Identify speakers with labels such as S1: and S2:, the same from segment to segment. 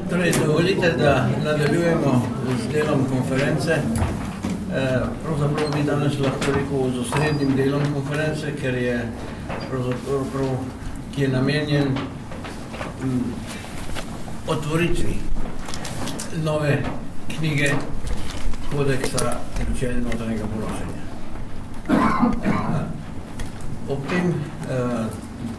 S1: Torej, dovolite, da nadaljujemo z delom konference. Pravzaprav bi danes lahko rekel z osrednjim delom konference, ker je ki je namenjen otvoritvi nove knjige kodeksa načel notranjega poročanja. Ob tem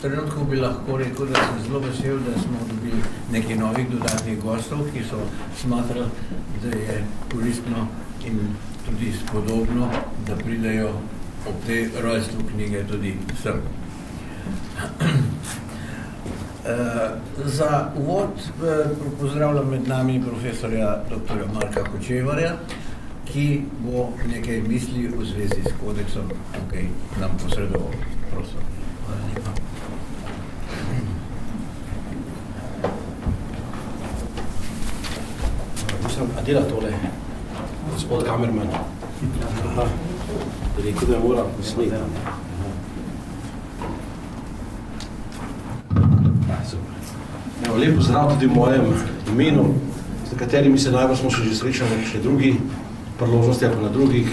S1: trenutku bi lahko rekel, da sem zelo vesel, da smo dobili nekaj novih dodatnih gostov, ki so smatrali, da je koristno in tudi spodobno, da pridejo ob tej rojstvu knjige tudi sem. Za uvod pozdravljam med nami profesorja dr. Marka Hočevarja, ki bo nekaj misli v zvezi s kodeksom tukaj nam posredoval. Prosim. Hvala lepa.
S2: A dela tole, gospod kamerman. Aha, rekel, da moram posneti. Lep pozdrav tudi v mojem imenu, z katerimi se najbolj smo že srečali še drugi priložnosti ali na drugih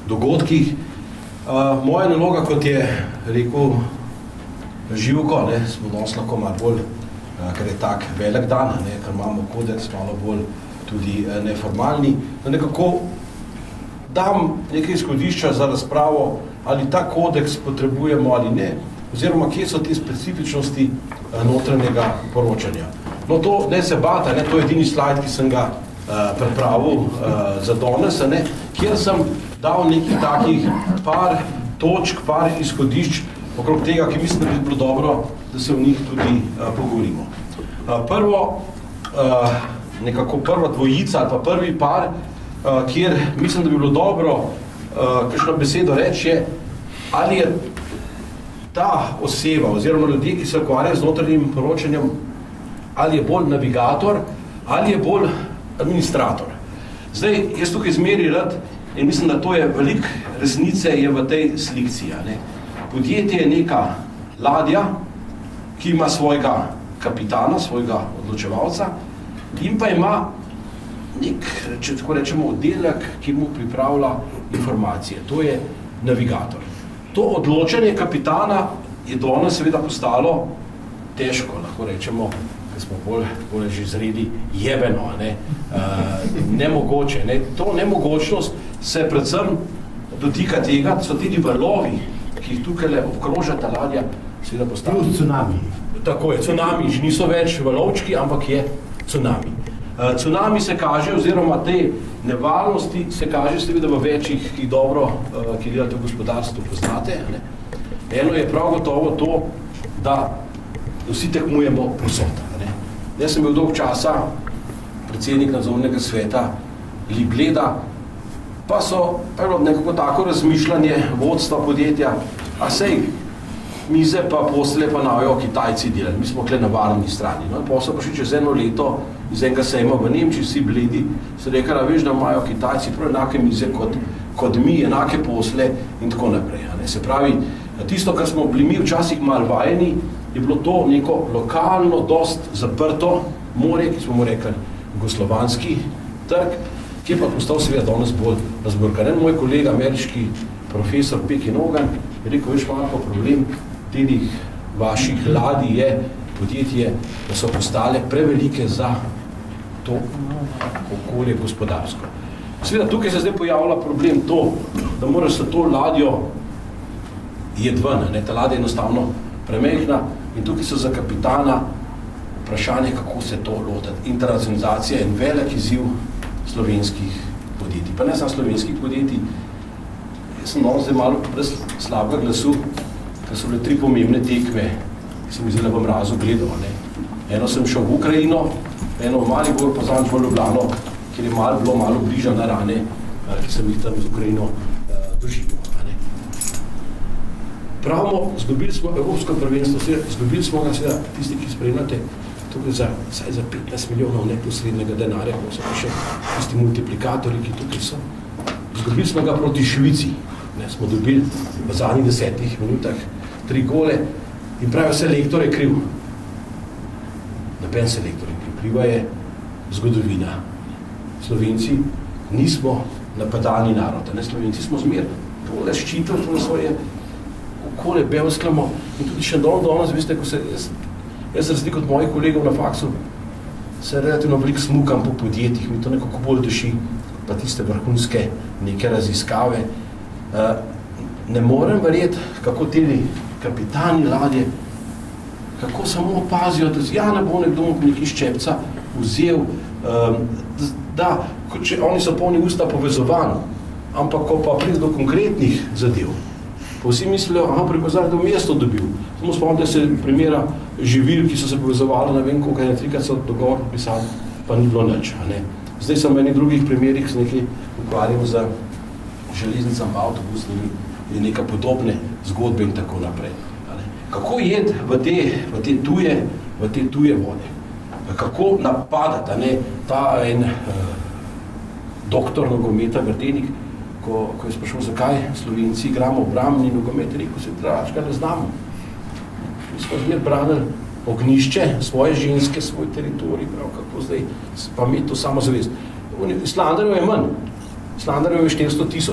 S2: dogodkih. Moja naloga, kot je rekel Živko, smo danes lahko malo bolj, ker je tak velik dan, ker imamo kodeks malo bolj tudi neformalni, da nekako dam nekaj izhodišča za razpravo, ali ta kodeks potrebujemo ali ne, oziroma kje so te specifičnosti notranjega poročanja. No, to ne se bata, to je edini slajd, ki sem ga pripravil za danes, kjer sem dal nekaj takih par točk, par izhodišč okrog tega, ki mislim, da bi bilo dobro, da se v njih tudi pogovorimo. Nekako prva dvojica ali pa prvi par, kjer mislim, da bi bilo dobro kakšno besedo reči, je, ali je ta oseba oziroma ljudje, ki se ukvarjajo z notranjim poročanjem, ali je bolj navigator, ali je bolj administrator. Zdaj, jaz tukaj zmeri rad in mislim, da to je veliko resnice je v tej slikciji. Podjetje je neka ladja, ki ima svojega kapitana, svojega odločevalca in pa ima nek, če tako rečemo, oddelek, ki mu pripravlja informacije. To je navigator. To odločanje kapitana je danes seveda postalo težko, lahko rečemo, da smo bolj že zreli jebeno, nemogoče. To nemogočnost se predvsem dotika tega, so tudi valovi, ki jih tukaj obkroža ta ladja, seveda postalo.
S3: Plus cunami.
S2: Tako je, cunami, že niso več valovčki, ampak je cunami. Cunami se kaže, oziroma te nevarnosti se kaže seveda v večjih, ki dobro, ki delate v gospodarstvu, poznate. Eno je prav gotovo to, da vsi tekmujemo posod. Jaz sem bil dolg časa predsednik nadzornega sveta Libleda, pa so nekako tako razmišljanje vodstva podjetja, a sej mize pa posle pa najo Kitajci delali, mi smo tukaj na varni strani. Pa so pa še čez eno leto iz enega sejma v Nemčiji, vsi bledi, so rekali, veš, da imajo Kitajci prav enake mize kot mi, enake posle in tako naprej. Se pravi, tisto, kar smo bili mi včasih malo vajeni, je bilo to neko lokalno, dost zaprto morje, ki smo mu rekli jugoslovanski trg, ki je pa postal seveda danes bolj razburkan. Moj kolega, ameriški profesor Pekin Hogan, je rekel, veš, malo problem teh vaših ladij je podjetje, da so postale prevelike za to okolje gospodarsko. Seveda, tukaj se zdaj pojavlja problem to, da moraš se to ladjo jed ven, ta ladja je enostavno premehna in tukaj so za kapitana vprašanje, kako se to lotiti. Internacionalizacija je en velik izziv slovenskih podjetij. Pa ne samo slovenskih podjetij. Jaz sem zdaj malo brez slabega glasu, ker so bile 3 pomembne tekme, ki sem izdelal v mrazu gledal. Eno sem šel v Ukrajino, eno v Maribor, pa zadnjič v Ljubljano, kjer je bilo malo bliža na rane, ki sem jih tam z Ukrajino doživel. Pravimo, zgubili smo evropsko prvenstvo, zgubili smo ga seveda tisti, ki spremljate, tukaj vsaj za 15 milijonov neposrednega denarja, ko so pa še tisti multiplikatorji, ki tukaj so. Zgubili smo ga proti Švici, smo dobili v zadnjih 10 minutah 3 gole in pravi, selektor je kriv. noben selektor. Vpliva je zgodovina. Slovenci nismo napadalni narod, ne, Slovenci smo zmer. Tole ščitili, tole svoje okolje, bevskljamo in tudi še danes, veste, ko se, jaz razlik od mojih kolegov na faksu, se relativno veliko smukam po podjetjih, mi to nekako bolj duši, pa tiste vrhunske neke raziskave. Ne morem verjeti, kako teli kapitani ladje, kako samo opazijo, da ja, ne bo nekdo nekaj ščepca vzel, da, če oni so polni usta povezovanj, ampak ko pa pride do konkretnih zadev, pa vsi mislijo, prekozar, da v mesto dobil. Samo spomnite se primera živil, ki so se povezovali, ne vem, koliko je, 3-krat so dogovor popisali, pa ni bilo nič. Zdaj sem v enih drugih primerih se nekaj ukvarjal za železnicami, avtobusnimi, je neka podobne zgodbe in tako naprej. Kako jed v te tuje vode? Kako napadati, ta en doktor nogometa Vrtenik, ko je sprašal, zakaj Slovenci igramo obrambni nogomet, rekel se, drugačega ne znamo. Mi smo zmer branili ognjišče, svoje ženske, svoj teritorij, prav kako zdaj, pa imeti to samozavest. Islandarjev je manj, Islandarjev je 400 000,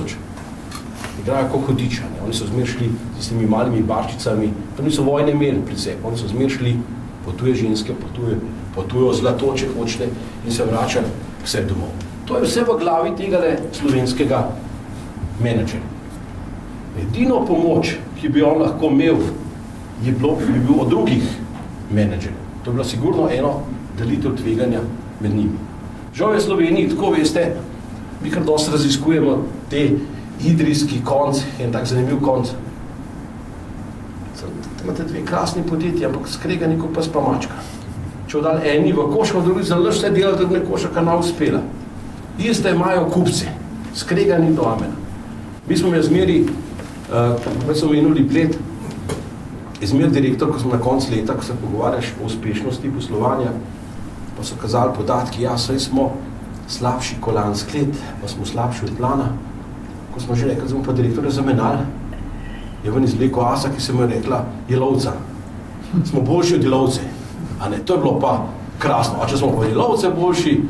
S2: igrajo kot hudiča, oni so zmer šli s temi malimi barčicami, to niso vojne imeli pri sebi, oni so zmer šli, potuje ženske, potujejo zlato, če hočete, in se vračajo vse domov. To je vse v glavi tega slovenskega menedžerja. Edino pomoč, ki bi on lahko imel, bi bil od drugih menedžerjev. To je bilo sigurno eno delitev tveganja med njimi. Žal je Sloveniji, tako veste, mi kar dosti raziskujemo te idrijski konc, en tak zanimiv konc. Imate dve krasni podjetji, ampak skregani kot pa spamačka. Če odal eni v koško, drugi za lž vse delati, da ne košaka ne uspela. Iste imajo kupci, skregani do amena. Mi smo me zmeri, ko smo menili let, izmer direktor, ko smo na koncu leta, ko se pogovarjaš o uspešnosti poslovanja, pa so kazali podatki, ja, saj smo slabši kolansk let, pa smo slabši od plana. Ko smo že rekli, da smo pa direktorja zamenjali, je ven izvlekel asa, ki se mu je rekla, je lovca. Smo boljši od lovce. To je bilo pa krasno. A če smo pa lovce boljši,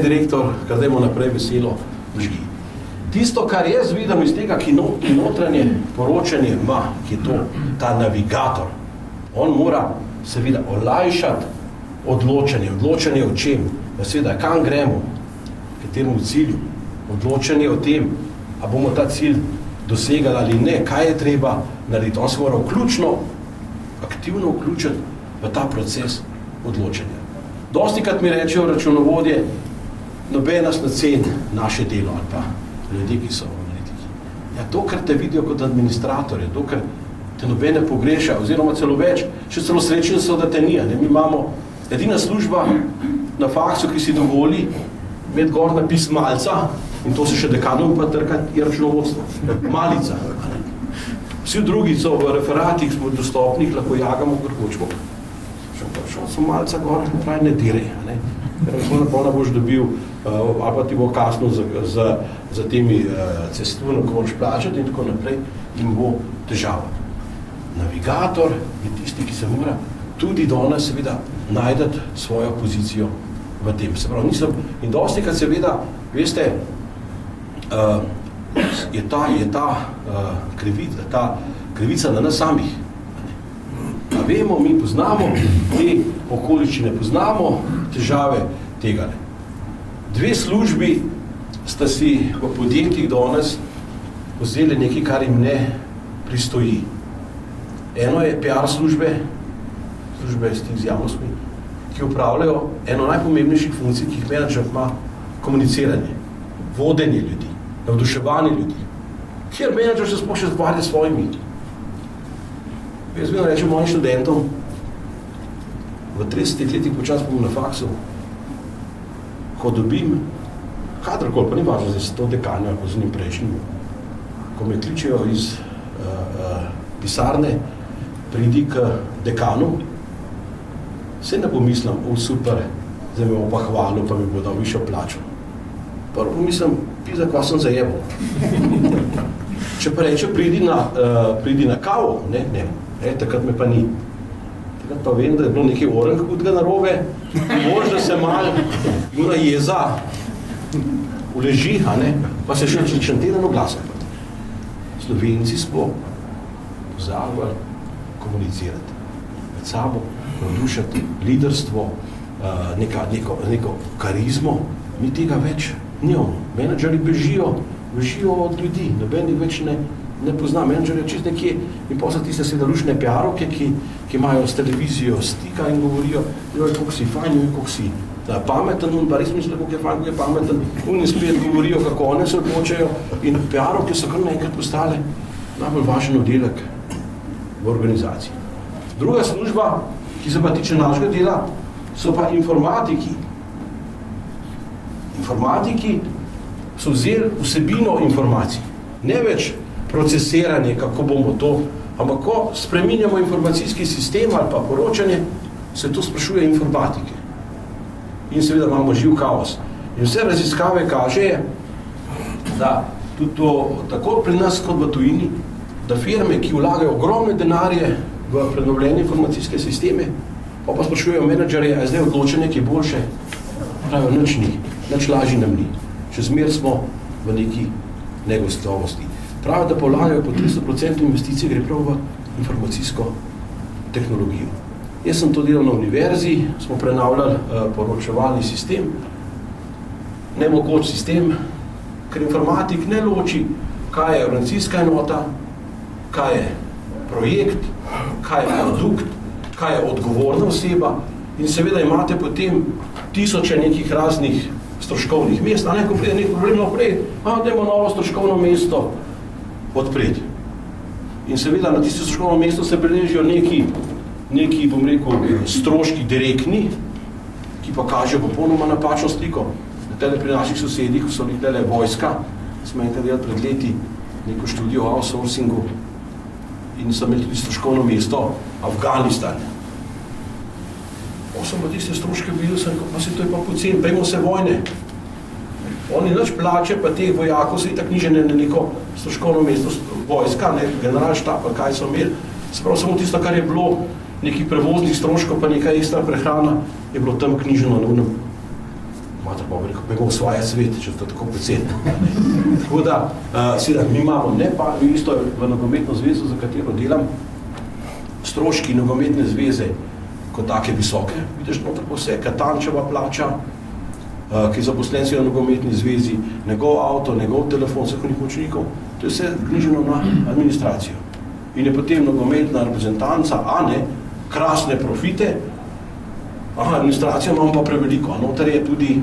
S2: direktor, kar dajmo naprej veselo žgi. Tisto, kar jaz vidim iz tega, ki notranje poročanje ima, ki je to, ta navigator, on mora seveda olajšati odločanje o čem, seveda, kam gremo, kateremu cilju, odločanje o tem, a bomo ta cilj dosegali ali ne, kaj je treba narediti. On se mora aktivno vključiti v ta proces odločanja. Dostikrat mi rečejo računovodje, noben nas ne ceni naše delo ali pa ljudje, ki so analitiki. Ja, dokler te vidijo kot administratorje, dokler te nobene pogreša, oziroma celo več, še celo srečni so, da te ni. Mi imamo edina služba na faksu, ki si dovoli imeti gor napis malca, in to se še dekanov pa trkati, je računovodstvo. Malica. Vsi drugi so v referatih, smo dostopnih, lahko jagamo, kar hočemo. Šel sem malca gor, pravi ne diraj. Napolna boš dobil, ali pa ti bo kasno za temi cestovno, ko moraš plačati in tako naprej, in bo težava. Navigator je tisti, ki se mora tudi danes seveda najdeti svojo pozicijo v tem. Se pravi, in dostikrat seveda, veste, je ta krivica na nas samih. A vemo, mi poznamo te okoličine, poznamo težave tega. Dve službi sta si v podjetjih danes vzeli nekaj, kar jim ne pristoji. Eno je PR službe z javnostmi, ki upravljajo eno najpomembnejših funkcij, ki jih menedžer ima, komuniciranje, vodenje ljudi, navduševanje ljudi, kjer menedžer se sploh še zgovarja s svojimi. Jaz vedno rečem mojim študentom, v 30 letih počas bom na faksu, ko dobim, kadarkoli, pa ni važno, zdaj se to dekanja, ako z njim prejšnjim, ko me kličejo iz pisarne, pridi k dekanu, se ne pomislim, super, zdaj me bo pa hvalil, pa mi bo dal višjo plačo. Prvo pomislim, pizda, kva sem zajebal. Če pa reče, pridi na kavo, ne, takrat me pa ni. takrat pa vem, da je bilo nekaj orang hudega narobe, možda se malo juna jeza uleži, pa se še začne teden oglasati. Slovenci smo pozabili komunicirati med sabo, navdušati liderstvo, neko karizmo, mi tega več nimamo. Menedžeri bežijo od ljudi, noben jih več ne pozna. Menedžer je čist nekje in posla tiste sedalušne PR-ovke, ki imajo s televizijo stika in govorijo, koliko si fajn, koliko si pameten, on pa res misli, koliko je fajn, koliko je pameten, oni spet govorijo, kako one se odločajo in PR-ovke so kar naenkrat postale najbolj važen oddelek v organizaciji. Druga služba, ki se pa tiče našega dela, so pa informatiki. Informatiki so vzeli vsebino informacij, ne več procesiranje, kako bomo to, ampak ko spreminjamo informacijski sistem ali pa poročanje, se to sprašuje informatike. In seveda imamo živ kaos. In vse raziskave kaže, da tudi to tako pri nas kot v tujini, da firme, ki vlagajo ogromne denarje v prenovljene informacijske sisteme, pa sprašujejo menedžerje, a je zdaj odločenje, ki je boljše, pravijo, nič ni, nič lažji nam ni. Še zmer smo v neki negostovosti. Pravijo, da pa vlagajo po 300% investicij gre prav v informacijsko tehnologijo. Jaz sem to delal na univerzi, smo prenavljali poročevalni sistem, nemogoč sistem, ker informatik ne loči, kaj je organizacijska enota, kaj je projekt, kaj je produkt, kaj je odgovorna oseba in seveda imate potem tisoče nekih raznih stroškovnih mest, ko pride nek problem naprej, dajmo novo stroškovno mesto odpreti. In seveda na tisto stroškovno mesto se beležijo neki, bom rekel, stroški direktni, ki pa kažejo popolnoma napačno sliko. Pri naših sosedih, ko so bili vojska, smo enkrat delali pred leti neko študijo o outsourcingu in so imeli tudi stroškovno mesto Afganistan. Sem pa tiste stroške videl, pa se to je pa poceni, pejmo se vojne. Oni nič plače, pa teh vojakov se itak niže na neko stroškovno mesto vojska, generalštab, kaj so imeli. Sprav samo tisto, kar je bilo nekih prevoznih stroškov, pa nekaj ekstra prehrana, je bilo tam knjiženo na unem. Mater pa rekel, pejmo osvajati svet, če to tako poceni. Tako da, seveda, mi imamo ne pa, isto v nogometno zvezo, za katero delam, stroški nogometne zveze, kot take visoke, vidiš noter po vse, Katančeva plača, ki je zaposlen si na nogometni zvezi, njegov avto, njegov telefon, vseh pomočnikov, to je vse knjiženo na administracijo. In je potem nogometna reprezentanca, krasne profite, administracija imamo pa preveliko, noter je tudi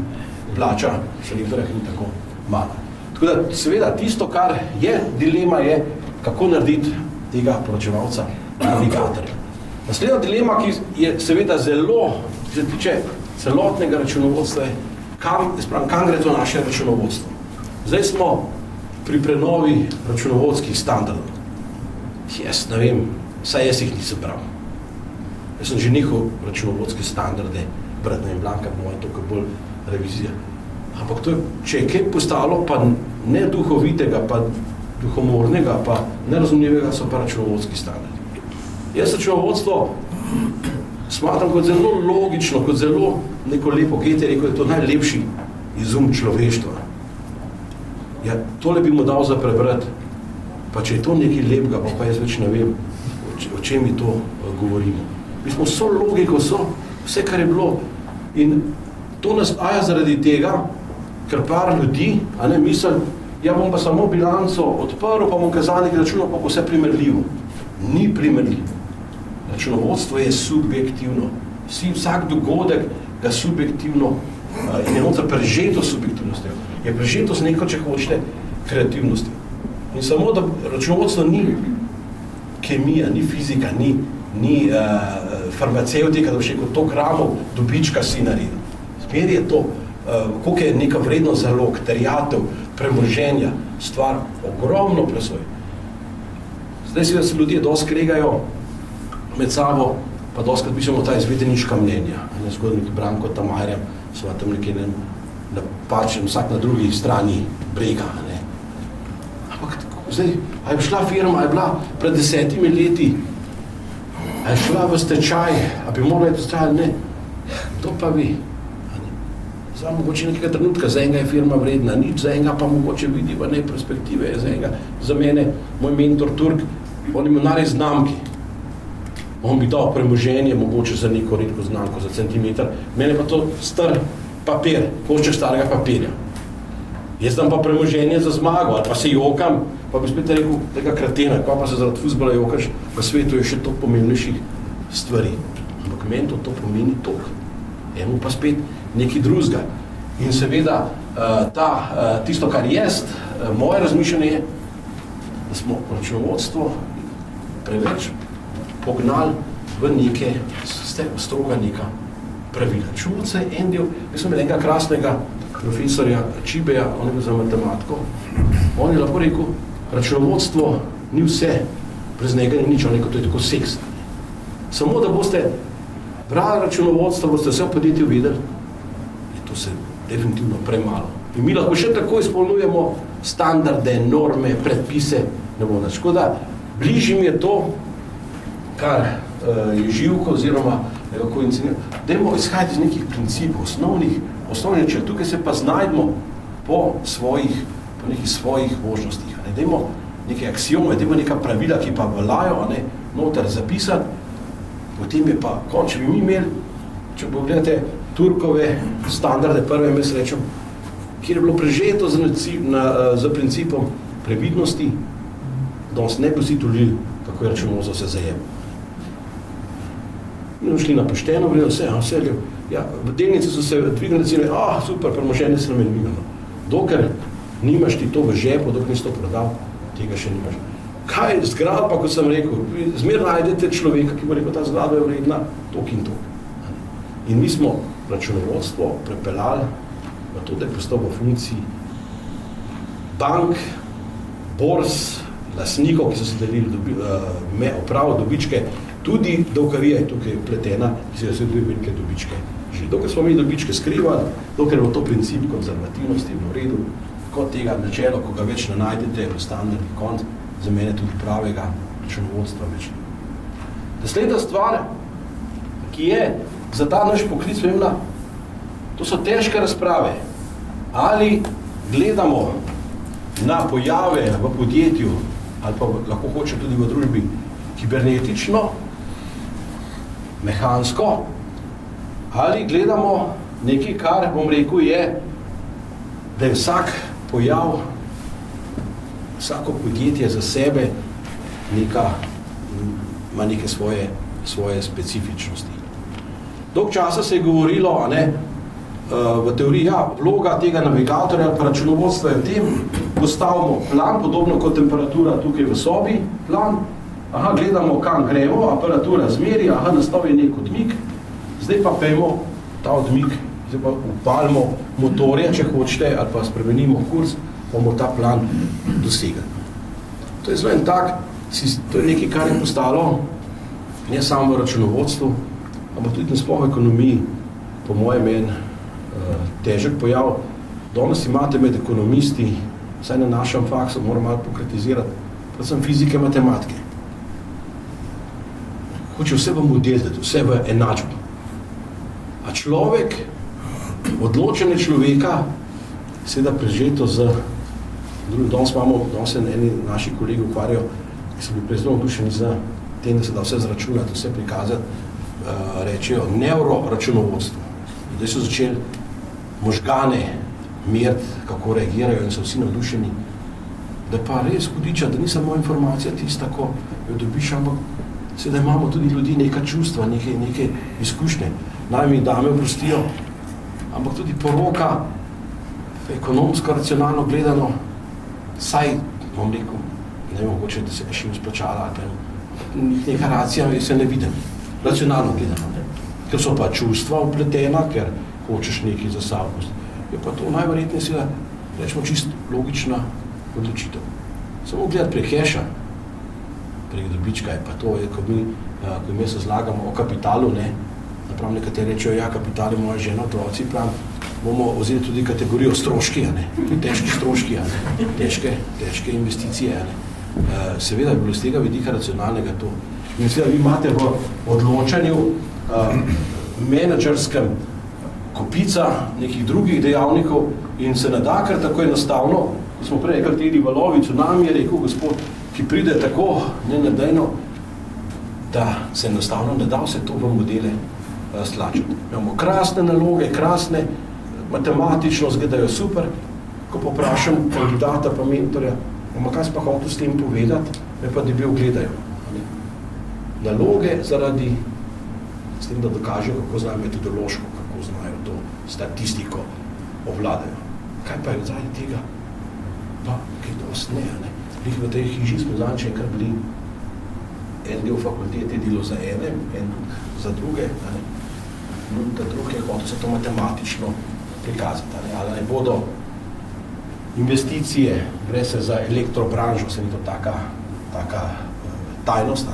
S2: plača, selektorja, ki ni tako malo. Tako da, seveda, tisto, kar je, dilema je, kako narediti tega poročevalca navigatorja. Naslednja dilema, ki je seveda zelo, ki se tiče celotnega računovodstva, je, kam gre to naše računovodstvo. Zdaj smo pri prenovi računovodskih standardov. Jaz ne vem, saj jaz jih nisem bral. Jaz sem že nehal računovodske standarde brati, ne vem, Blanka, moja toliko bolj revizija. Ampak to je, če je kaj postalo, pa ne duhovitega, pa duhomornega, pa nerazumljivega, so pa računovodski standardi. Jaz računovodstvo smatram kot zelo logično, kot zelo neko lepo, Goethe je rekel, da je to najlepši izum človeštva. Ja, tole bi mu dal za prebrati, pa če je to nekaj lepega, pa jaz več ne vem, o čem mi to govorimo. Mi smo vso logiko, vse, kar je bilo. In to nas zaradi tega, ker par ljudi, misli, ja bom pa samo bilanco odprl, pa bom kazalnik računal, pa bo vse primerljivo. Ni primerljivo. Računovodstvo je subjektivno. Vsak dogodek ga subjektivno in je noter prežeto subjektivnostjo. Je prežeto z neko, če hočete, kreativnostjo. In samo, da računovodstvo ni kemija, ni fizika, ni farmacevtika, da bo še kot 100 gramov dobička si naredil. Zmer je to, koliko je neka vrednost zalog, terjatev, premoženja, stvar ogromno presoj. Zdaj se ljudje dosti kregajo med sabo, pa dostkrat pišemo ta izvedeniška mnenja. Zgodnik Branko Tamarja, sva tam nekaj napačen, vsak na drugi strani brega. Ampak zdaj, a je šla firma, a je bila pred 10 leti A je šla v stečaj, a bi morala iti v stečaj ali ne? Kdo pa ve? Zdaj mogoče nekega trenutka, za enega je firma vredna nič, za enega pa mogoče vidi v ne perspektive, za mene, moj mentor Turk, on ima narediti znamki. On bi dal premoženje mogoče za neko redko znamko, za centimeter, mene pa to star papir, košček starega papirja. Jaz dam pa premoženje za zmago, ali pa se jokam, pa bi spet rekel, tega kratena, ko pa se zaradi fuzbola jokaš, v svetu je še to pomembnejših stvari. Ampak meni to pomeni toliko. Eno pa spet nekaj drugega. In seveda, tisto, kar jaz, moje razmišljanje je, da smo računovodstvo preveč pognali v neke, stroga neka pravila. Računovodstvo je en del, jaz sem enega krasnega profesorja Čibeja, on je bil za matematiko, on je lahko rekel, računovodstvo ni vse, brez njega ni nič, on je rekel, to je tako seks. Samo da boste brali računovodstvo, boste vse v podjetju videli, je to se definitivno premalo. In mi lahko še tako izpolnjujemo standarde, norme, predpise, ne bo nič. Tako da, bližje mi je to, kar je Živko oziroma nekako incenirano, dajmo izhajati iz nekih principov, osnovnih, če tukaj se pa znajdemo po nekih svojih možnostih. Dajmo neke aksiome, dajmo neka pravila, ki pa veljajo, noter zapisati, potem je pa, če bi mi imeli, če pogledate Turkove standarde, prve jaz rečem, kjer je bilo prežeto z principom previdnosti, da se ne bi vsi tulili, kako je računovodstvo se zajem. Mi šli na pošteno, vse je v delnici so se dvignili cene, super, premoženje se nam je dvigano. Dokler nimaš ti to v žepu, dokler nisi to prodal, tega še nimaš. Kaj je zgrad, pa kot sem rekel, zmer najdete človeka, ki bo rekel, ta zgrada je vredna tok in tok. In mi smo računovodstvo prepeljali v to, da je postal v funkciji bank, borz, lastnikov, ki so se delili opravo, dobičke, tudi davkarija je tukaj pletena, ki se dobi velike dobičke. Že dokaj smo mi dobičke skrivali, dokaj je to princip konzervativnosti v redu, kot tega načela, ko ga več ne najdete v standardni konc, za mene tudi pravega računovodstva več. Naslednja stvar, ki je za ta naš poklic pomembna, to so težke razprave. Ali gledamo na pojave v podjetju, ali pa lahko hoče tudi v družbi, kibernetično, mehansko, ali gledamo nekaj, kar, bom rekel, je, da je vsak pojav, vsako podjetje za sebe ima neke svoje specifičnosti. Dolg časa se je govorilo, v teoriji, vloga tega navigatorja pa računovodstva je v tem, postavimo plan, podobno kot temperatura tukaj v sobi, plan, gledamo, kam gremo, aparatura zmeri, nastavi nek odmik, zdaj pa pejmo ta odmik, zdaj pa upalimo motorje, če hočete, ali pa spremenimo kurs, bomo ta plan dosegli. To je zelo en tak, to je nekaj, kar je postalo, ne samo v računovodstvu, ampak tudi nasploh v ekonomiji, po mojem težek pojav. Danes imate med ekonomisti, vsaj na našem faksu, moram malo pokritizirati, predvsem fizike, matematike. Hoče vse v model, vse v enačbo. A človek, odločenje človeka, seveda prežeto z drugim. Danes se eni naši kolegi ukvarjajo, ki so bili prezelo navdušeni za tem, da se da vse zračunati, vse prikazati, rečejo neuroračunovodstvo. Zdaj so začeli možgane meriti, kako reagirajo in so vsi navdušeni, da pa res hudiča, da ni samo informacija tista, ko jo dobiš, ampak seveda imamo tudi ljudi neka čustva, neke izkušnje. Naj mi dame oprostijo, ampak tudi poroka, ekonomsko, racionalno gledano, saj, bom rekel, ne mogoče, da se še izplačala, ali pa neka racija, se ne vidim, racionalno gledano, ker so pa čustva upletena, ker hočeš nekaj za sabo. Je pa to najverjetneje seveda, rečemo, čisto logična odločitev. Samo gledati prek heša, prek dobička je pa to, ko mi se zlagamo o kapitalu, naprav nekateri rečejo, kapital je moja žena, otroci, bomo vzeli tudi kategorijo stroški, težki stroški, težke investicije. Seveda je bilo iz tega vidika racionalnega to In seveda vi imate v odločanju menedžerskem kopica nekih drugih dejavnikov in se ne da kar tako enostavno, ko smo prej rekli tedi valovi, cunami, je rekel gospod, ki pride tako nenadejno, da se enostavno ne da vse to v modele stlačiti. Imamo krasne naloge, krasne, matematično zgledajo super, ko poprašam kandidata pa mentorja, kaj si pa hotel s tem povedati, me pa debel gledajo. Naloge zaradi, s tem, da dokažejo, kako znajo metodološko, kako znajo to statistiko obvladajo. Kaj pa je zadnji tega? Pa, kaj dost ne. Lih v tej hiži smo zadnji enkrat bili en del fakultete delo za ene, en za druge, da druge je hotel se to matematično prikazati. Ali ne bodo investicije, gre se za elektrobranžo, se ni to taka tajnost,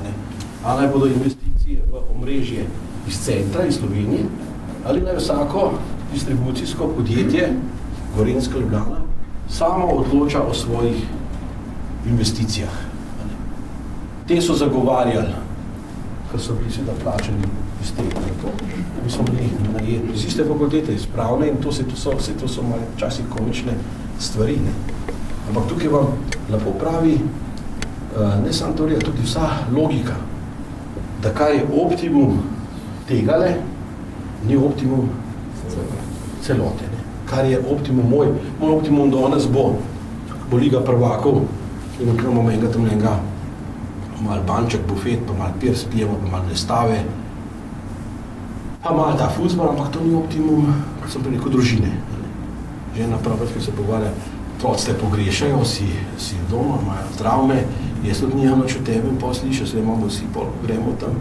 S2: ali naj bodo investicije v omrežje iz centra, iz Slovenije, ali naj vsako distribucijsko podjetje, Gorenjska Ljubljana, samo odloča o svojih investicijah. Te so zagovarjali, ker so bili seveda plačeni iz tega. Mi smo bili najedni iz iste fakultete, iz pravne in to so malo včasih komične stvari. Ne? Ampak tukaj vam lepo pravi, ne samo teorija, tudi vsa logika, da kar je optimum tegale, ni optimum celote. Ne? Kar je optimum moj optimum danes bo Liga prvakov in imamo enega tam malo banček, bufet, pa malo pier spijemo, pa malo nestave, pa malo ta fuzbal, ampak to ni optimum, kot sem rekel, družine. Žena pravi, ki se pogovarja, otroci te pogrešajo, si doma, imajo travme, jaz tudi nijam noč o tebe in pol sliša, se imamo vsi, pol gremo tam,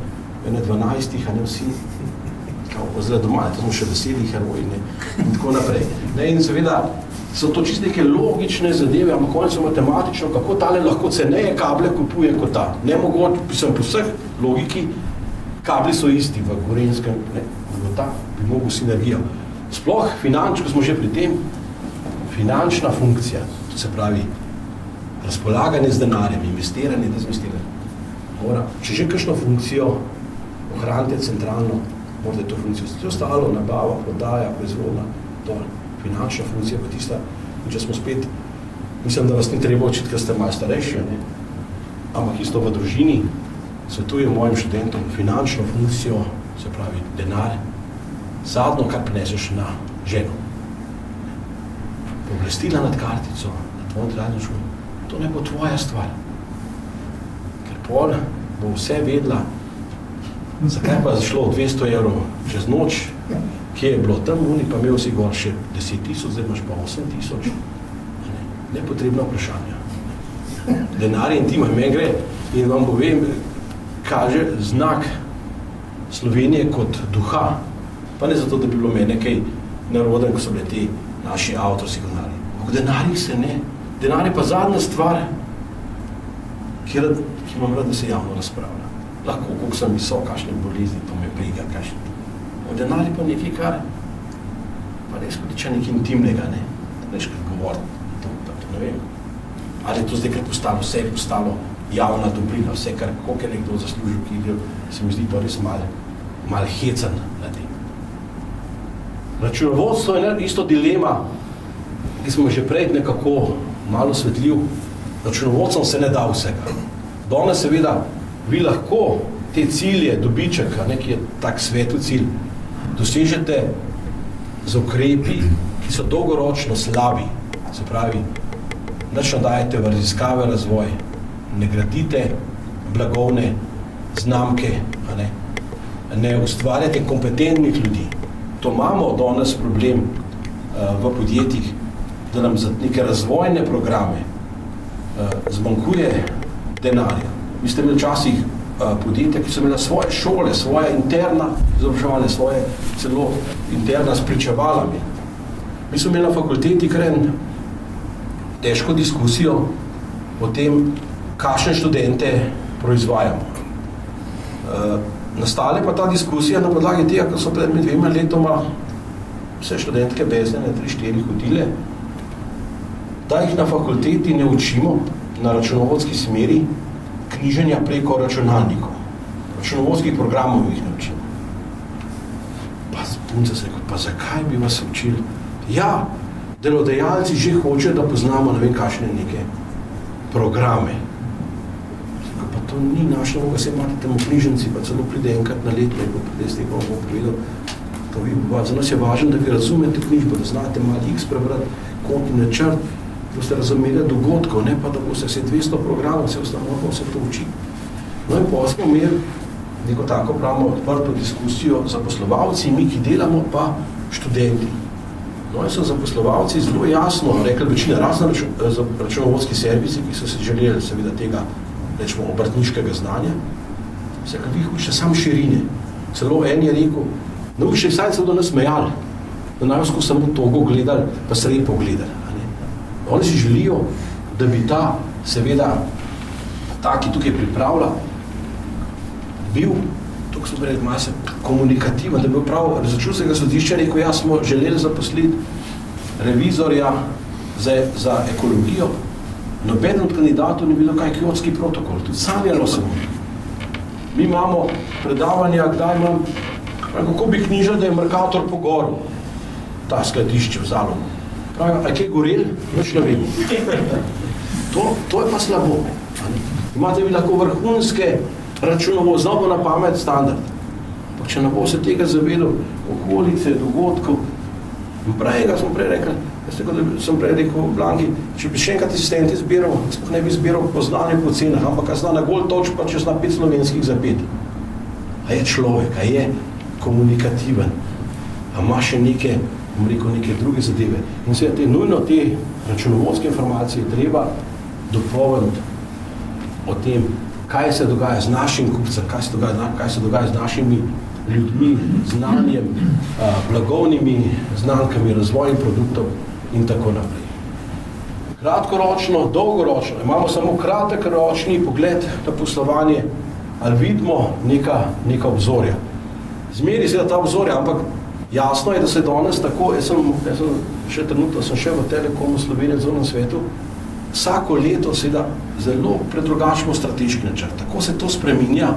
S2: ene 12-ih, a ne vsi, kao zelo doma, to smo še 10 heroji, ne, in tako naprej. Ne, in seveda so to čisto neke logične zadeve, ampak oni so matematično, kako tale lahko ceneje kable kupuje kot ta. Nemogoče, pisam po vseh logiki, kabli so isti v Gorenjskem, ne, v ta bi mogel sinergijo. Sploh finančno, ko smo že pri tem, finančna funkcija, to se pravi razpolaganje z denarjem, investiranje, dezinvestiranje, mora, če že kakšno funkcijo ohranite centralno, morate to funkcijo. Vse ostalo, nabava, prodaja, proizvodna, to finančna funkcija pa tista, in če smo spet, mislim, da vas ni treba učiti, ker ste malo starejši, ne? Ampak isto v družini svetujem mojim študentom finančno funkcijo, se pravi denar, zadnjo, kar prineseš na ženo. Pooblastila nad kartico, na tvojem tradičku, to ne bo tvoja stvar. Ker pol bo vse vedla, zakaj pa je zašlo 200 evrov čez noč, kje je bilo tam, pa imel si gor še 10,000, zdaj imaš pa 8,000. Nepotrebna vprašanja. Denar je intima, meni gre in vam povem, kaže znak Slovenije kot duha, pa ne zato, da bi bilo mene kaj naroden, ko so bile te naši avtosignali. Ampak denarji se ne. Denar je pa zadnja stvar, ki imam rad, da se javno razpravlja. Lahko, koliko sem visok, kakšne bolezni, to me briga, kakšne. Denar je pa nekaj, kar pa res potiče nekaj intimnega, ne? Veš, kaj govoriti, to ne vem. Ali je to zdaj kar vse je postalo javna dobrina, vse, kar koliko je nekdo zaslužil, ki se mi zdi to res malo hecen na tem. Računovodstvo je isto dilema, ki smo že prej nekako malo osvetljiv. Računovodstvom se ne da vsega. Danes seveda vi lahko te cilje, dobiček, ki je tak svetli cilj, dosežete z ukrepi, ki so dolgoročno slabi. Se pravi, nič ne dajete v raziskave, razvoj, ne gradite blagovne znamke, ne ustvarjate kompetentnih ljudi. To imamo danes problem v podjetjih, da nam za neke razvojne programe zmanjkuje denarja. Vi ste imeli včasih podjetja, ki so imela svoje šole, svoje interna izobraževanje, svoje celo interna spričevalami. Mi smo imeli na fakulteti kar en težko diskusijo o tem, kakšne študente proizvajamo. Nastale pa ta diskusija na podlagi tega, ko so pred 2 letoma vse študentke beznene 3-4 hodile, da jih na fakulteti ne učimo na računovodski smeri knjiženja preko računalnikov. računovodskih programov jih ne učimo. Pa punca se rekel, pa zakaj bi vas učili? Ja, delodajalci že hočejo, da poznamo, ne vem, kakšne neke programe. Pa to ni naša vloga, se imate tam v knjižnici, pa celo pride enkrat na leto, in bo pride z tega bomo povedal. To za nas je važno, da vi razumete knjižbo, da znate malo X prebrati, kontni načrt, da boste razumeli dogodkov, ne pa da boste se 200 programov, vse ostalo pa vse to uči. No in pa smo imeli neko tako pravimo odprto diskusijo zaposlovalci, mi, ki delamo, pa študenti. No in so zaposlovalci zelo jasno rekli, večina razna računovodski servisi, ki so se želeli seveda tega, rečemo, obrtniškega znanja, se kad vi hočete samo širine. Celo en je rekel, naučite vsaj celo do nas smejali, da najvsko samo togo gledali, pa sredi pogledali. Oni si želijo, da bi ta, seveda, ta, ki tukaj pripravlja, bil, tukaj smo rekli, malo se komunikativen, da bi bil prav računskega sodišča rekel, ja, smo želeli zaposliti revizorja za ekologijo, noben od kandidatov ni bilo kaj kjotski protokol, tudi sanjalo se mu. Mi imamo predavanja, kdaj imam, kako bi knjižal, da je Mercator pogoril, ta skladišče v Zalomu. Pravijo, a kaj gorel? Noč ne vem. To je pa slabo. Imate vi lahko vrhunske računovo, znamo na pamet standard. Pa če ne bo se tega zavedal, okolice, dogodkov, smo prej rekli, sem prej rekel Blanki, če bi še enkrat asistenti zbiral, sploh ne bi zbiral po znanju po cenah, ampak a zna na gol toč, pa če zna 5 slovenskih za 5. A je človek, a je komunikativen, a ima še neke druge zadeve. In seveda nujno te računovodske informacije treba dopolniti o tem, kaj se dogaja z našim kupcem, kaj se dogaja z našimi ljudmi, znanjem, blagovnimi znamkami, razvojem produktov in tako naprej. Kratkoročno, dolgoročno, imamo samo kratkoročni pogled na poslovanje, ali vidimo neka obzorja. Zmeri se ta obzorja, ampak jasno je, da se danes tako, jaz sem še trenutno, sem še v Telekomu Slovenije zelo na svetu, vsako leto seveda zelo predrugačimo strateški načrt. Tako se to spreminja,